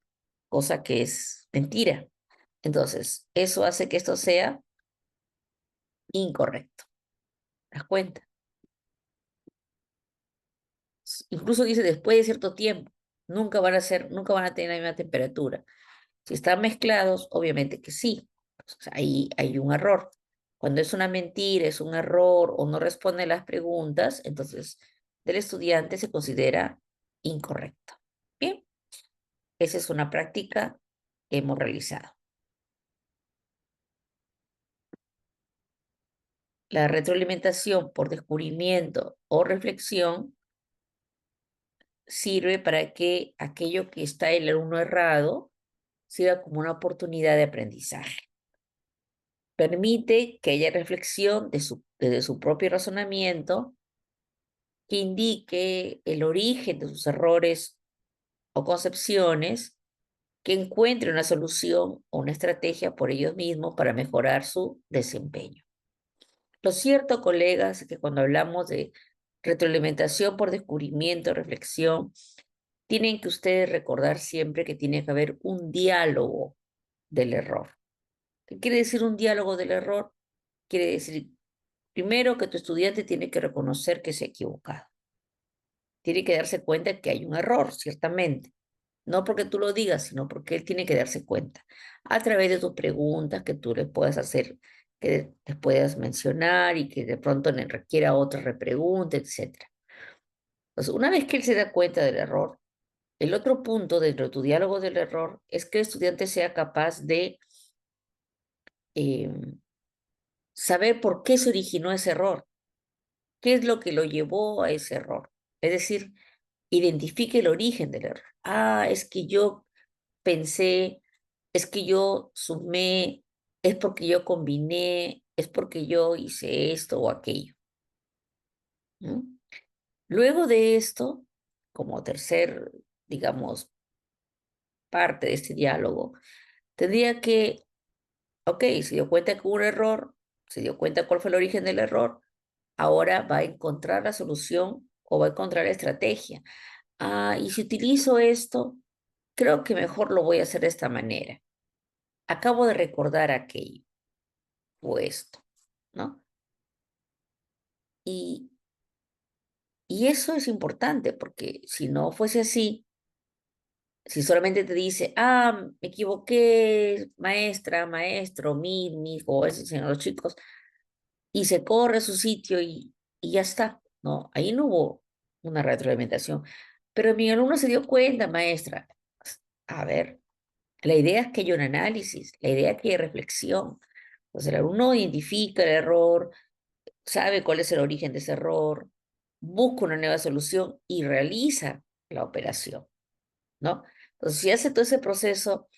cosa que es mentira. Entonces, eso hace que esto sea incorrecto. ¿Te das cuenta? Incluso dice después de cierto tiempo, nunca van a tener la misma temperatura. Si están mezclados, obviamente que sí. O sea, ahí hay un error. Cuando es una mentira, es un error o no responde las preguntas, entonces del estudiante se considera incorrecto. Bien, esa es una práctica que hemos realizado. La retroalimentación por descubrimiento o reflexión sirve para que aquello que está el alumno errado sirva como una oportunidad de aprendizaje. Permite que haya reflexión desde su propio razonamiento que indique el origen de sus errores o concepciones, que encuentre una solución o una estrategia por ellos mismos para mejorar su desempeño. Lo cierto, colegas, es que cuando hablamos de retroalimentación por descubrimiento, reflexión, tienen que ustedes recordar siempre que tiene que haber un diálogo del error. ¿Qué quiere decir un diálogo del error? Quiere decir, primero, que tu estudiante tiene que reconocer que se ha equivocado. Tiene que darse cuenta que hay un error, ciertamente. No porque tú lo digas, sino porque él tiene que darse cuenta. A través de tus preguntas que tú le puedas hacer, que les puedas mencionar y que de pronto le requiera otra repregunta, etc. Entonces, una vez que él se da cuenta del error, el otro punto dentro de tu diálogo del error es que el estudiante sea capaz de eh, saber por qué se originó ese error, qué es lo que lo llevó a ese error. Es decir, identifique el origen del error. Ah, es que yo pensé, es que yo sumé, es porque yo combiné, es porque yo hice esto o aquello, ¿no? Luego de esto, como tercer, digamos, parte de este diálogo, tendría que, ok, se dio cuenta que hubo un error, se dio cuenta cuál fue el origen del error, ahora va a encontrar la solución o va a encontrar la estrategia. Ah, y si utilizo esto, creo que mejor lo voy a hacer de esta manera. acabo de recordar aquello o esto, ¿no? Y, y eso es importante porque si no fuese así, si solamente te dice, me equivoqué, maestra, maestro, mi hijo, o ese enseñan a los chicos, y se corre a su sitio y ya está, ¿no? Ahí no hubo una retroalimentación. Pero mi alumno se dio cuenta, maestra. A ver, la idea es que haya un análisis, la idea es que haya reflexión. Pues el alumno identifica el error, sabe cuál es el origen de ese error, busca una nueva solución y realiza la operación, ¿no? Entonces, si hace todo ese proceso,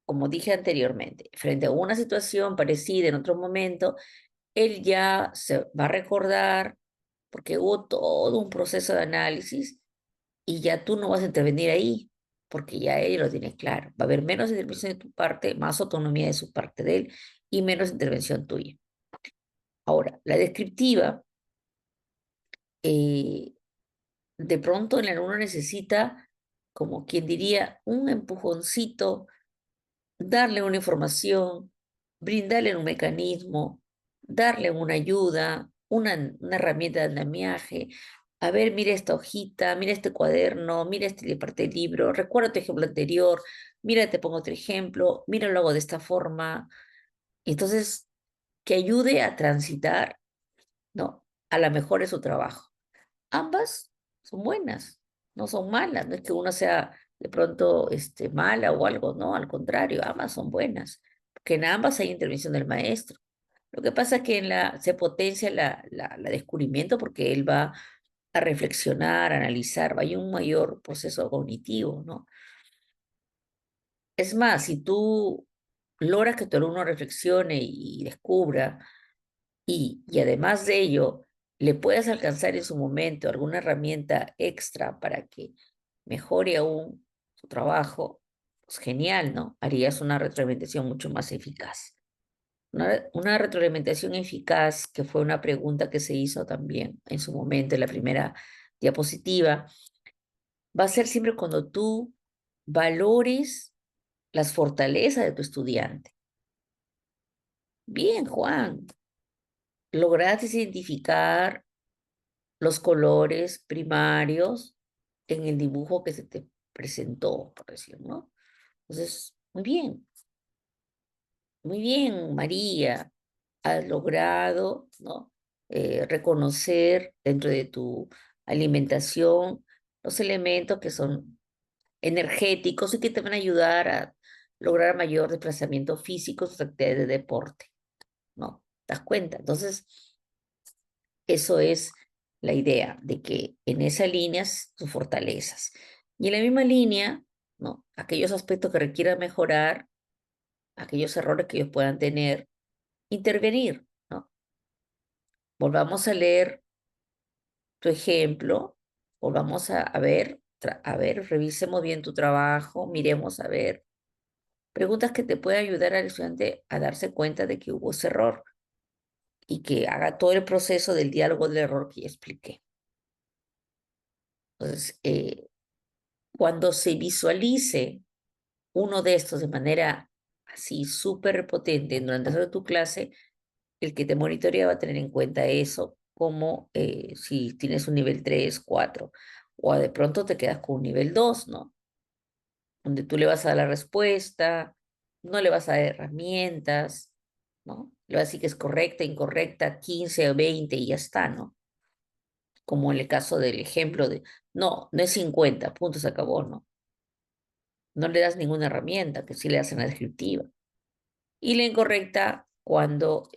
como dije anteriormente, frente a una situación parecida en otro momento, él ya se va a recordar porque hubo todo un proceso de análisis y ya tú no vas a intervenir ahí, porque ya él lo tiene claro. Va a haber menos intervención de tu parte, más autonomía de su parte de él y menos intervención tuya. Ahora, la descriptiva, eh, de pronto el alumno necesita, como quien diría, un empujoncito, darle una información, brindarle un mecanismo, darle una ayuda, una herramienta de andamiaje. A ver, mira esta hojita, mira este cuaderno, mira este parte del libro, recuerda tu ejemplo anterior, mira, te pongo otro ejemplo, mira, lo hago de esta forma. Entonces, que ayude a transitar, ¿no? A la mejor es su trabajo. Ambas son buenas, no son malas, no es que una sea de pronto mala o algo, no, al contrario, ambas son buenas, porque en ambas hay intervención del maestro. Lo que pasa es que se potencia la descubrimiento porque él va a reflexionar, a analizar, hay un mayor proceso cognitivo, ¿no? Es más, si tú logras que tu alumno reflexione y descubra, y además de ello, le puedas alcanzar en su momento alguna herramienta extra para que mejore aún su trabajo, pues genial, ¿no? Harías una retroalimentación mucho más eficaz. Una retroalimentación eficaz, que fue una pregunta que se hizo también en su momento, en la primera diapositiva, va a ser siempre cuando tú valores las fortalezas de tu estudiante. Bien, Juan, lograste identificar los colores primarios en el dibujo que se te presentó, por decir, ¿no? Entonces, muy bien, María, has logrado, ¿no? Reconocer dentro de tu alimentación los elementos que son energéticos y que te van a ayudar a lograr mayor desplazamiento físico, sus actividades de deporte, ¿no? ¿Te das cuenta? Entonces, eso es la idea, de que en esa línea sus fortalezas. Y en la misma línea, ¿no? Aquellos aspectos que requieran mejorar, aquellos errores que ellos puedan tener, intervenir, ¿no? Volvamos a leer tu ejemplo, volvamos a ver, revisemos bien tu trabajo, miremos a ver, preguntas que te puedan ayudar al estudiante a darse cuenta de que hubo ese error y que haga todo el proceso del diálogo del error que ya expliqué. Entonces, cuando se visualice uno de estos de manera así súper potente durante toda tu clase, el que te monitorea va a tener en cuenta eso como si tienes un nivel 3 4 o de pronto te quedas con un nivel 2, ¿no? Donde tú le vas a dar la respuesta, no le vas a dar herramientas, ¿no? Le vas a decir que es correcta, incorrecta, 15 o 20 y ya está, ¿no? Como en el caso del ejemplo de, no, no es 50, punto, se acabó, ¿no? No le das ninguna herramienta, que sí le das en la descriptiva. Y la incorrecta cuando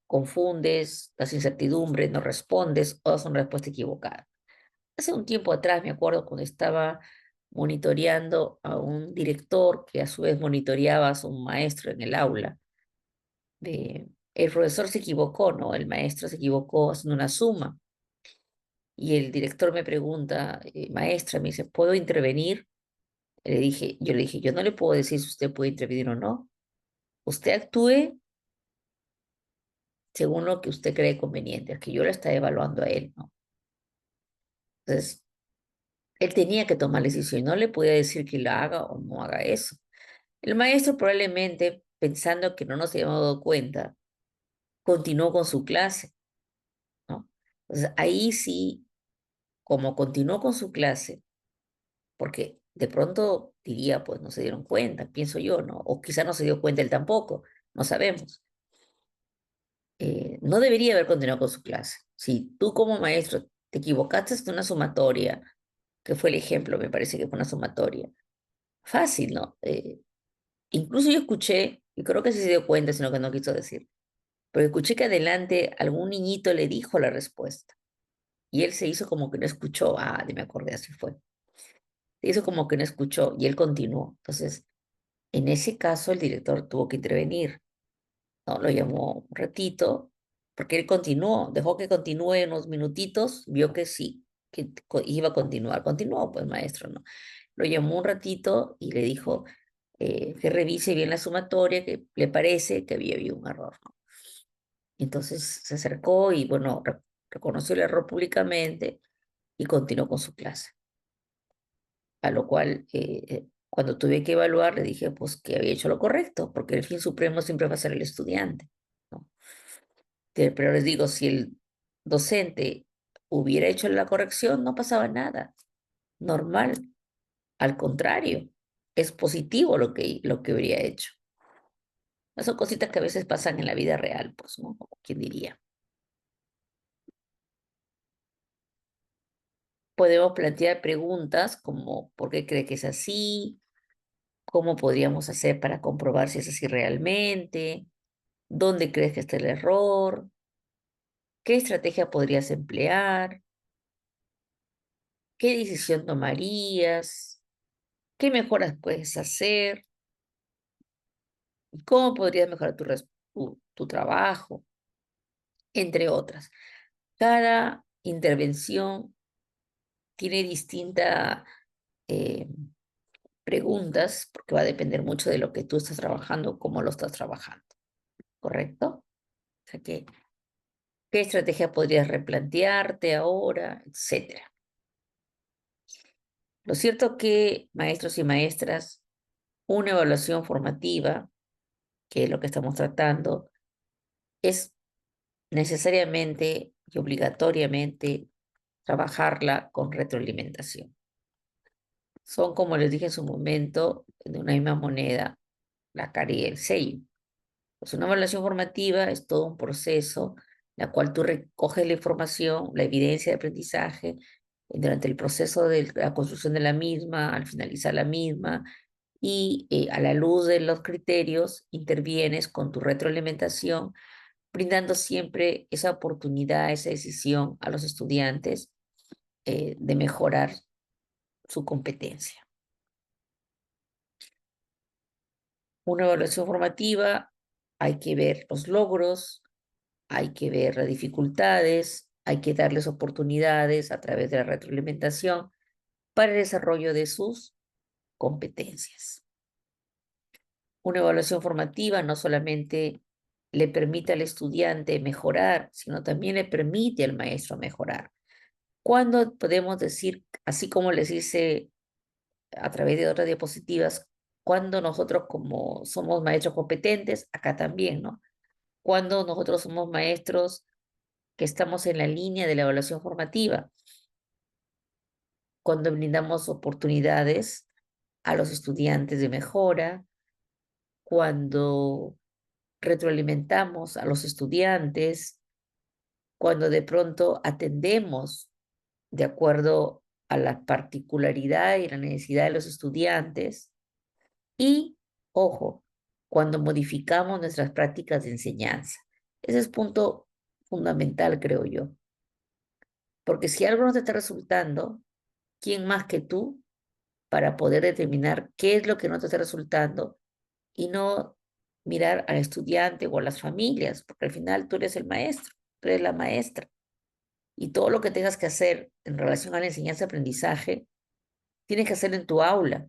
confundes, das incertidumbre, no respondes o das una respuesta equivocada. Hace un tiempo atrás, me acuerdo, cuando estaba monitoreando a un director que a su vez monitoreaba a su maestro en el aula, el profesor se equivocó, ¿no? El maestro se equivocó haciendo una suma. Y el director me pregunta, maestra, me dice, ¿puedo intervenir? Yo le dije, yo no le puedo decir si usted puede intervenir o no. Usted actúe según lo que usted cree conveniente, es que yo lo estaba evaluando a él, ¿no? Entonces, él tenía que tomar la decisión y no le podía decir que lo haga o no haga eso. El maestro probablemente pensando que no nos habíamos dado cuenta, continuó con su clase, ¿no? Entonces, ahí sí, como continuó con su clase, porque de pronto diría, pues no se dieron cuenta, pienso yo, ¿no? O quizá no se dio cuenta él tampoco, no sabemos. No debería haber continuado con su clase. Si tú como maestro te equivocaste en una sumatoria, que fue el ejemplo, me parece que fue una sumatoria, fácil, ¿no? Incluso yo escuché, y creo que sí se dio cuenta, sino que no quiso decir, pero escuché que adelante algún niñito le dijo la respuesta y él se hizo como que no escuchó. Ah, me acordé, así fue. Se hizo como que no escuchó y él continuó. Entonces, en ese caso, el director tuvo que intervenir, ¿no? Lo llamó un ratito, porque él continuó, dejó que continúe unos minutitos, vio que sí, que iba a continuar. Continuó, pues, maestro, ¿no? Lo llamó un ratito y le dijo que revise bien la sumatoria, que le parece que había habido un error, ¿no? Entonces se acercó y, bueno, reconoció el error públicamente y continuó con su clase. A lo cual, cuando tuve que evaluar, le dije, pues, que había hecho lo correcto, porque el fin supremo siempre va a ser el estudiante, ¿no? Pero les digo, si el docente hubiera hecho la corrección, no pasaba nada, normal. Al contrario, es positivo lo que habría hecho. Son cositas que a veces pasan en la vida real, pues, ¿no? ¿Quién diría? Podemos plantear preguntas como ¿por qué cree que es así? ¿Cómo podríamos hacer para comprobar si es así realmente? ¿Dónde crees que está el error? ¿Qué estrategia podrías emplear? ¿Qué decisión tomarías? ¿Qué mejoras puedes hacer? ¿Cómo podrías mejorar tu trabajo? Entre otras. Cada intervención tiene distinta eh, preguntas, porque va a depender mucho de lo que tú estás trabajando, cómo lo estás trabajando, ¿correcto? O sea, ¿qué estrategia podrías replantearte ahora, etcétera? Lo cierto que, maestros y maestras, una evaluación formativa, que es lo que estamos tratando, es necesariamente y obligatoriamente trabajarla con retroalimentación. Son, como les dije en su momento, de una misma moneda, la cara y el sello. Pues una evaluación formativa es todo un proceso en el cual tú recoges la información, la evidencia de aprendizaje, durante el proceso de la construcción de la misma, al finalizar la misma, y a la luz de los criterios intervienes con tu retroalimentación, brindando siempre esa oportunidad, esa decisión a los estudiantes de mejorar su competencia. Una evaluación formativa, hay que ver los logros, hay que ver las dificultades, hay que darles oportunidades a través de la retroalimentación para el desarrollo de sus competencias. Una evaluación formativa no solamente le permite al estudiante mejorar, sino también le permite al maestro mejorar. ¿Cuándo podemos decir, así como les hice a través de otras diapositivas, cuando nosotros como somos maestros competentes, acá también, ¿no? Cuando nosotros somos maestros que estamos en la línea de la evaluación formativa, cuando brindamos oportunidades a los estudiantes de mejora, cuando retroalimentamos a los estudiantes, cuando de pronto atendemos de acuerdo a la particularidad y la necesidad de los estudiantes y, ojo, cuando modificamos nuestras prácticas de enseñanza. Ese es punto fundamental, creo yo, porque si algo no te está resultando, ¿quién más que tú para poder determinar qué es lo que no te está resultando y no mirar al estudiante o a las familias, porque al final tú eres el maestro, tú eres la maestra y todo lo que tengas que hacer en relación a la enseñanza-aprendizaje, tienes que hacerlo en tu aula,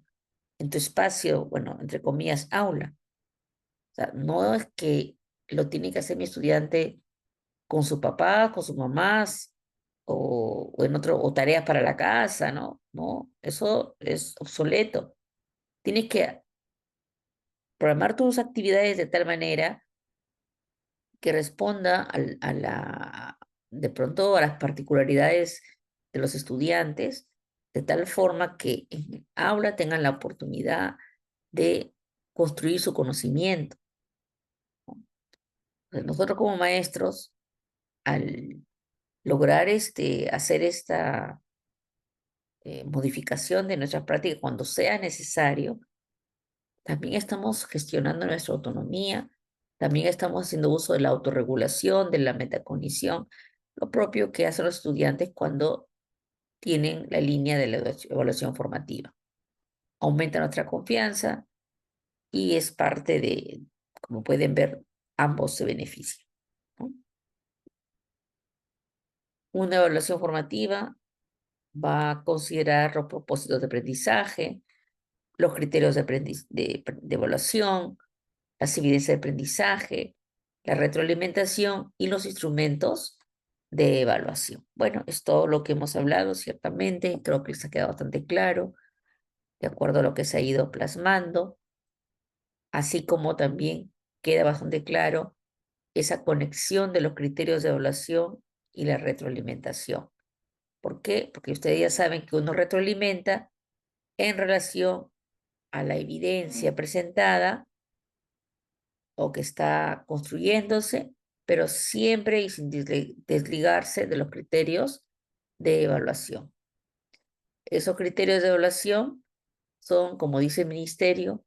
en tu espacio, bueno, entre comillas, aula. O sea, no es que lo tiene que hacer mi estudiante con su papá, con sus mamás o en otro, o tareas para la casa, ¿no? No, eso es obsoleto. Tienes que programar tus actividades de tal manera que responda de pronto a las particularidades de los estudiantes, de tal forma que en el aula tengan la oportunidad de construir su conocimiento. Nosotros como maestros, al lograr hacer esta modificación de nuestra práctica cuando sea necesario, también estamos gestionando nuestra autonomía, también estamos haciendo uso de la autorregulación, de la metacognición, lo propio que hacen los estudiantes cuando tienen la línea de la evaluación formativa. Aumenta nuestra confianza y es parte de, como pueden ver, ambos se benefician, ¿no? Una evaluación formativa va a considerar los propósitos de aprendizaje, los criterios de evaluación, las evidencias de aprendizaje, la retroalimentación y los instrumentos de evaluación. Bueno, es todo lo que hemos hablado, ciertamente. Creo que les ha quedado bastante claro, de acuerdo a lo que se ha ido plasmando, así como también queda bastante claro esa conexión de los criterios de evaluación y la retroalimentación. ¿Por qué? Porque ustedes ya saben que uno retroalimenta en relación a la evidencia presentada o que está construyéndose, pero siempre y sin desligarse de los criterios de evaluación. Esos criterios de evaluación son, como dice el ministerio,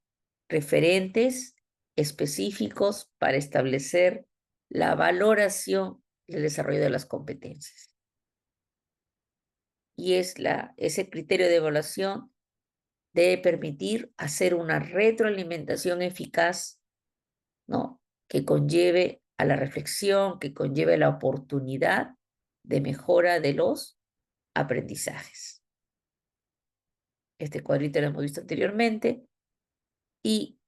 referentes específicos para establecer la valoración del desarrollo de las competencias. Y ese criterio de evaluación debe permitir hacer una retroalimentación eficaz, ¿no? Que conlleve a la reflexión, que conlleve la oportunidad de mejora de los aprendizajes. Este cuadrito lo hemos visto anteriormente y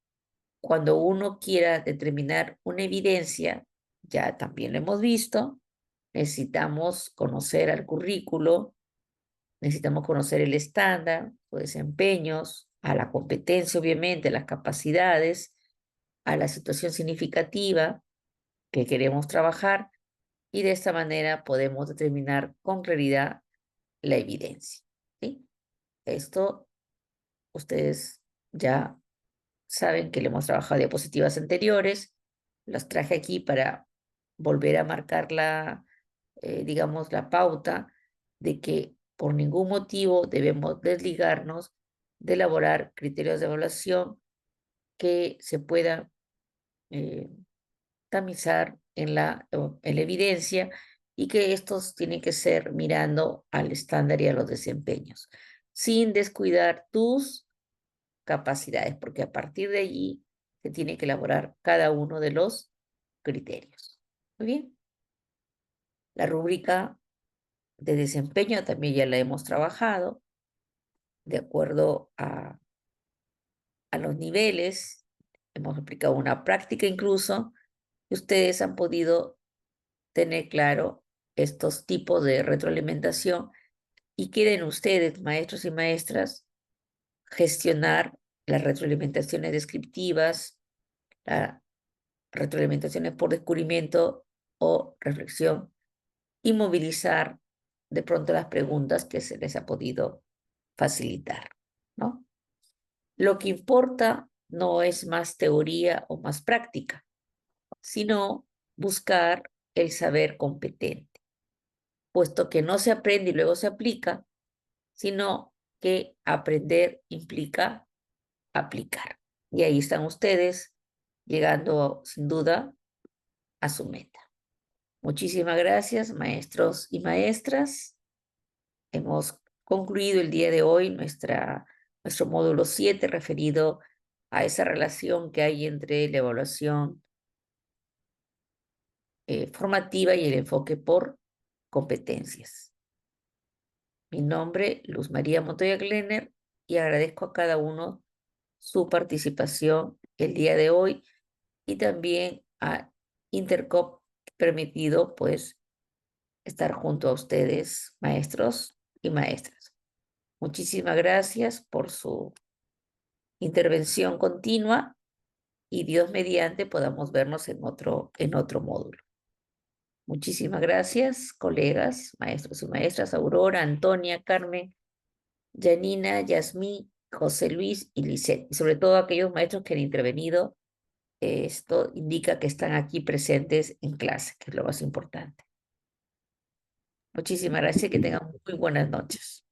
cuando uno quiera determinar una evidencia, ya también lo hemos visto, necesitamos conocer al currículo, necesitamos conocer el estándar, los desempeños, a la competencia, obviamente, las capacidades, a la situación significativa que queremos trabajar y de esta manera podemos determinar con claridad la evidencia, ¿sí? Esto ustedes ya saben que le hemos trabajado diapositivas anteriores, las traje aquí para volver a marcar digamos, la pauta de que por ningún motivo debemos desligarnos de elaborar criterios de evaluación que se puedan eh, tamizar en la evidencia y que estos tienen que ser mirando al estándar y a los desempeños, sin descuidar tus capacidades, porque a partir de allí se tiene que elaborar cada uno de los criterios. Muy bien. La rúbrica de desempeño también ya la hemos trabajado de acuerdo a los niveles. Hemos aplicado una práctica incluso y ustedes han podido tener claro estos tipos de retroalimentación y quieren ustedes, maestros y maestras, gestionar las retroalimentaciones descriptivas, las retroalimentaciones por descubrimiento o reflexión y movilizar de pronto las preguntas que se les ha podido facilitar, ¿no? Lo que importa no es más teoría o más práctica, sino buscar el saber competente, puesto que no se aprende y luego se aplica, sino que aprender implica aplicar. Y ahí están ustedes llegando sin duda a su meta. Muchísimas gracias, maestros y maestras. Hemos concluido el día de hoy nuestro módulo 7 referido a esa relación que hay entre la evaluación formativa y el enfoque por competencias. Mi nombre, Luz María Montoya Glenner, y agradezco a cada uno su participación el día de hoy y también a Intercop permitido pues estar junto a ustedes, maestros y maestras. Muchísimas gracias por su intervención continua y Dios mediante podamos vernos en otro módulo. Muchísimas gracias, colegas, maestros y maestras, Aurora, Antonia, Carmen, Janina, Yasmí, José Luis y Lisette. Y sobre todo aquellos maestros que han intervenido, esto indica que están aquí presentes en clase, que es lo más importante. Muchísimas gracias y que tengan muy buenas noches.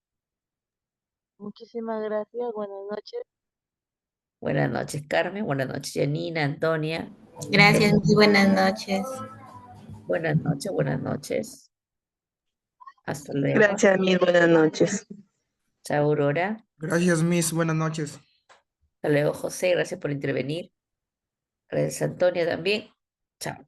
Muchísimas gracias, buenas noches. Buenas noches, Carmen. Buenas noches, Janina, Antonia. Gracias, muy buenas noches. Buenas noches, buenas noches. Hasta luego. Gracias, Miss, buenas noches. Chao, Aurora. Gracias, Miss. Buenas noches. Hasta luego, José. Gracias por intervenir. Gracias, Antonia, también. Chao.